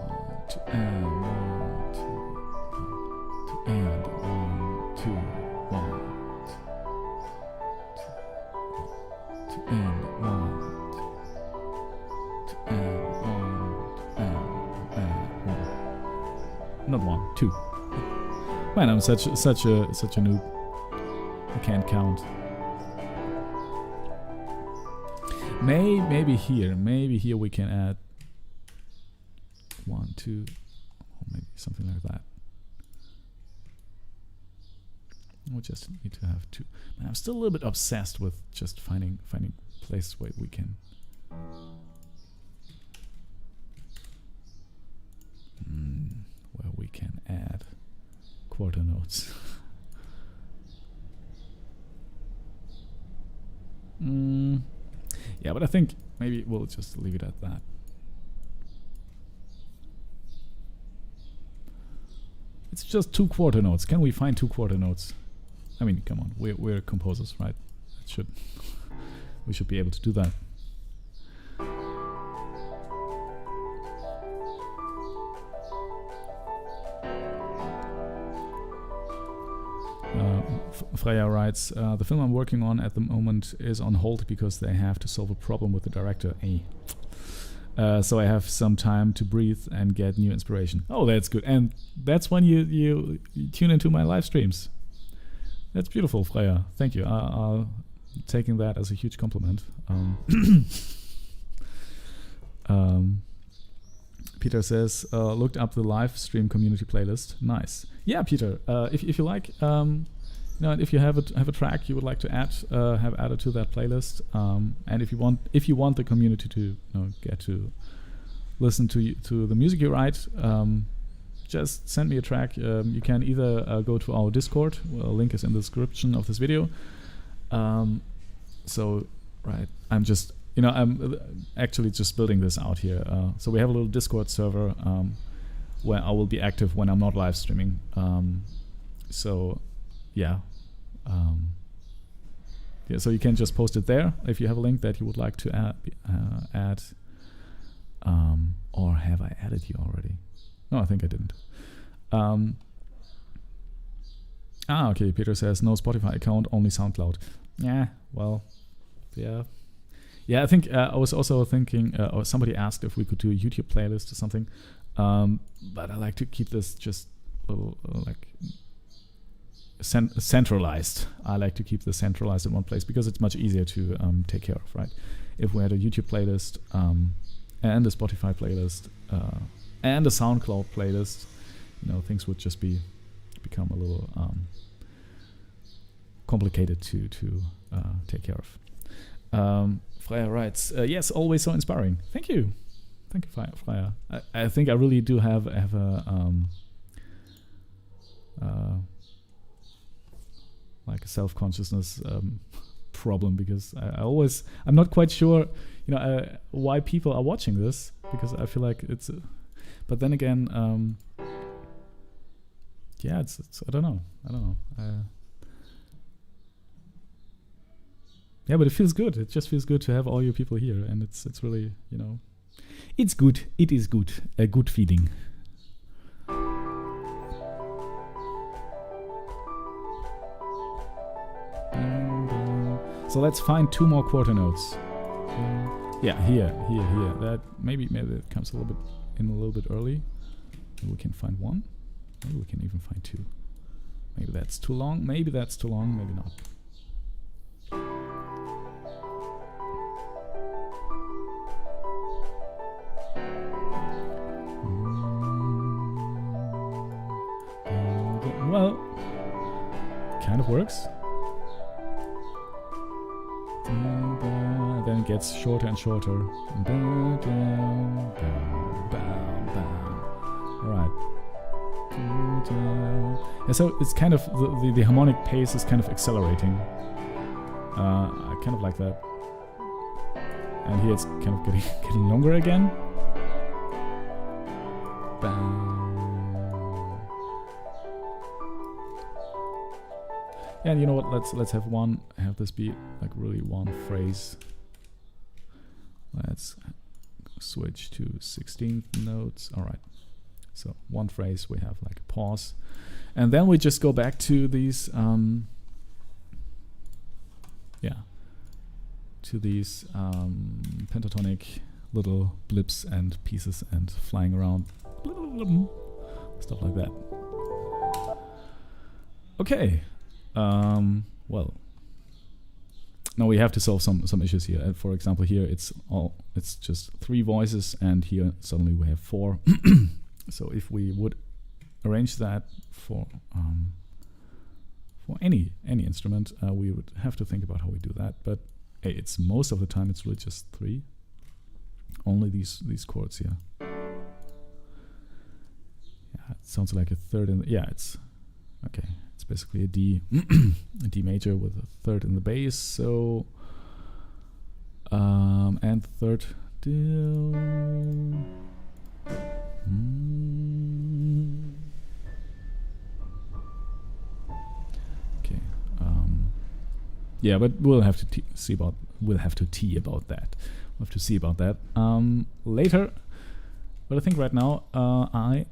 2, and 1, 2, 1, 2, and 1, 2, 1, 2, and 1, 2, and 1, not 1, 2. Man, I'm such a noob. I can't count. Maybe here we can add 1, 2, or maybe something like that. We just need to have 2. Man, I'm still a little bit obsessed with just finding places where we can. Where we can add quarter notes. Yeah, but I think maybe we'll just leave it at that. It's just 2 quarter notes. Can we find 2 quarter notes? I mean, come on, we're composers, right? We should be able to do that. Freya writes, the film I'm working on at the moment is on hold because they have to solve a problem with the director. So I have some time to breathe and get new inspiration. Oh, that's good. And that's when you tune into my live streams. That's beautiful, Freya. Thank you. I'll taking that as a huge compliment. Peter says, looked up the live stream community playlist. Nice. Yeah, Peter. If you like, if you have a track you would like to have added to that playlist, and if you want the community to get to listen to the music you write, just send me a track. You can either go to our Discord. A link is in the description of this video. So, right, I'm actually just building this out here. So we have a little Discord server where I will be active when I'm not live streaming. So, yeah. So you can just post it there if you have a link that you would like to add. Or have I added you already? No, I think I didn't. Okay, Peter says, no Spotify account, only SoundCloud. Yeah, well, yeah. Yeah, I think I was also thinking, or somebody asked if we could do a YouTube playlist or something. But I like to keep this just centralized. I like to keep this centralized in one place because it's much easier to take care of, right? If we had a YouTube playlist and a Spotify playlist and a SoundCloud playlist, things would just become a little complicated to take care of. Freya writes, yes, always so inspiring. Thank you, Freya. I think I really do have a like a self-consciousness problem, because I'm not quite sure, why people are watching this, because I feel like it's, but then again, yeah, it's I don't know. Yeah, but it feels good. It just feels good to have all you people here, and it's really, it's good. It is good. A good feeling. So let's find 2 more quarter notes. Yeah, here. That maybe it comes a little bit early. Maybe we can find 1. Maybe we can even find 2. Maybe that's too long. Maybe that's too long. Maybe not. Well, kind of works. Then it gets shorter and shorter. Alright. Yeah, so it's kind of the harmonic pace is kind of accelerating. I kind of like that. And here it's kind of getting longer again. And you know what? Let's have this be like really one phrase. Let's switch to 16th notes. All right. So one phrase, we have like a pause, and then we just go back to these pentatonic little blips and pieces and flying around, stuff like that. Okay. Well, now we have to solve some issues here. For example, here it's just 3 voices, and here suddenly we have 4. So if we would arrange that for any instrument, we would have to think about how we do that. But hey, it's most of the time it's really just 3. Only these chords here. Yeah, it sounds like a third it's okay. It's basically a D, a D major with a third in the bass. So and third. Yeah, but we'll have to see about that. We'll have to see about that later. But I think right now I'm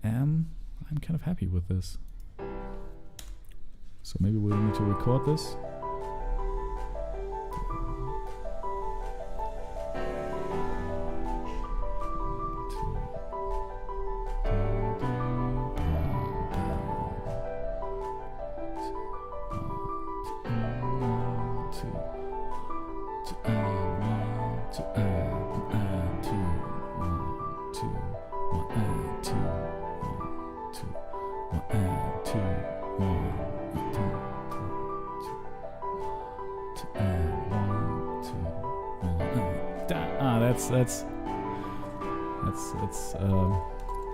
kind of happy with this. So maybe we'll need to record this.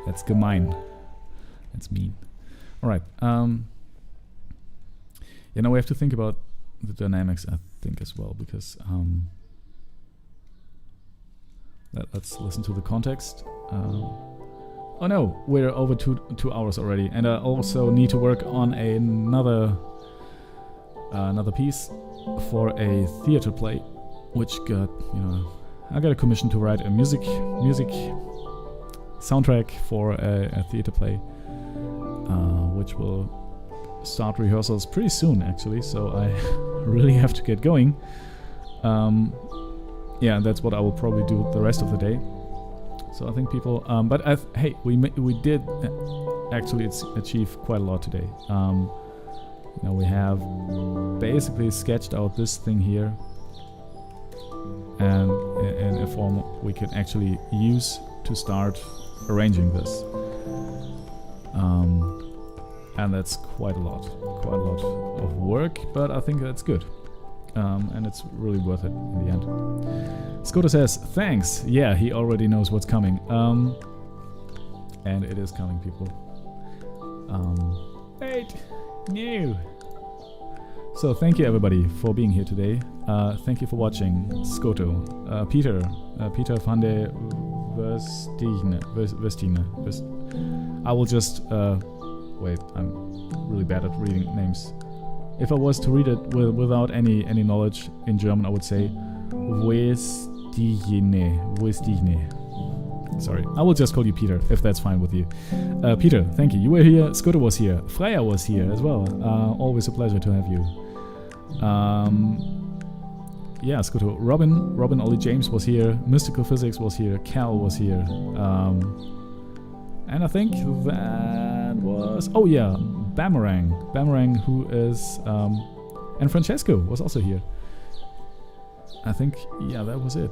That's gemein. That's mean. All right. You know, we have to think about the dynamics, I think, as well, because let's listen to the context. Oh no, we're over two hours already, and I also need to work on another piece for a theater play, which got, you know, I got a commission to write a music soundtrack for a theater play, which will start rehearsals pretty soon, actually. So I really have to get going. Yeah, that's what I will probably do the rest of the day. So I think people, but hey, we did actually achieve quite a lot today. You know, we have basically sketched out this thing here, and in a form we can actually use to start arranging this. And that's quite a lot of work, but I think that's good. And it's really worth it in the end. Skoda says, thanks. Yeah, he already knows what's coming. And it is coming, people. Wait, no. So thank you everybody for being here today. Thank you for watching. Skoto, Peter van der Westine. I will just wait. I'm really bad at reading names. If I was to read it without any knowledge in German, I would say Westine. Sorry, I will just call you Peter, if that's fine with you. Peter, thank you. You were here. Skoda was here. Freya was here as well. Always a pleasure to have you. Yeah, Skoda. Robin Ollie James was here. Mystical Physics was here. Cal was here. And I think that was... Oh yeah, Bamarang, who is... and Francesco was also here. I think, yeah, that was it.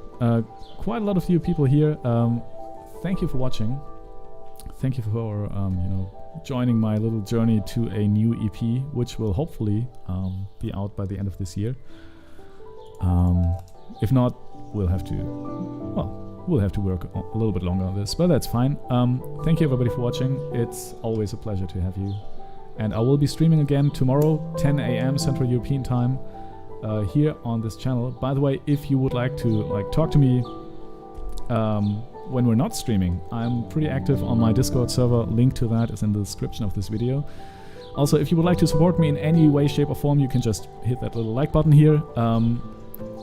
Quite a lot of you people here. Thank you for watching. Thank you for, you know, joining my little journey to a new EP, which will hopefully be out by the end of this year. If not, we'll have to work a little bit longer on this, but that's fine. Thank you everybody for watching. It's always a pleasure to have you. And I will be streaming again tomorrow, 10 a.m. Central European Time, here on this channel. By the way, if you would like to talk to me when we're not streaming, I'm pretty active on my Discord server. Link to that is in the description of this video. Also, if you would like to support me in any way, shape or form, you can just hit that little like button here,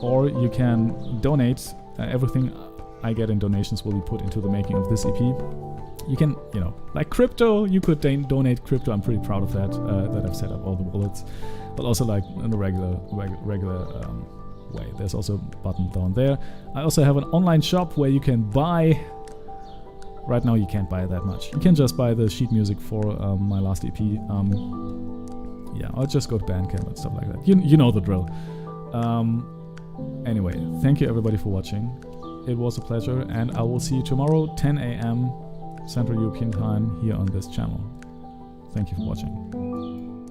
or you can donate. Everything I get in donations will be put into the making of this EP. You can, you know, like crypto, you could donate crypto. I'm pretty proud of that, that I've set up all the wallets. But also like in the regular way. There's also a button down there. I also have an online shop where you can buy... Right now you can't buy that much. You can just buy the sheet music for my last EP. Yeah, I'll just go to Bandcamp and stuff like that. You know the drill. Anyway, thank you everybody for watching. It was a pleasure, and I will see you tomorrow, 10 a.m. Central European Time, here on this channel. Thank you for watching.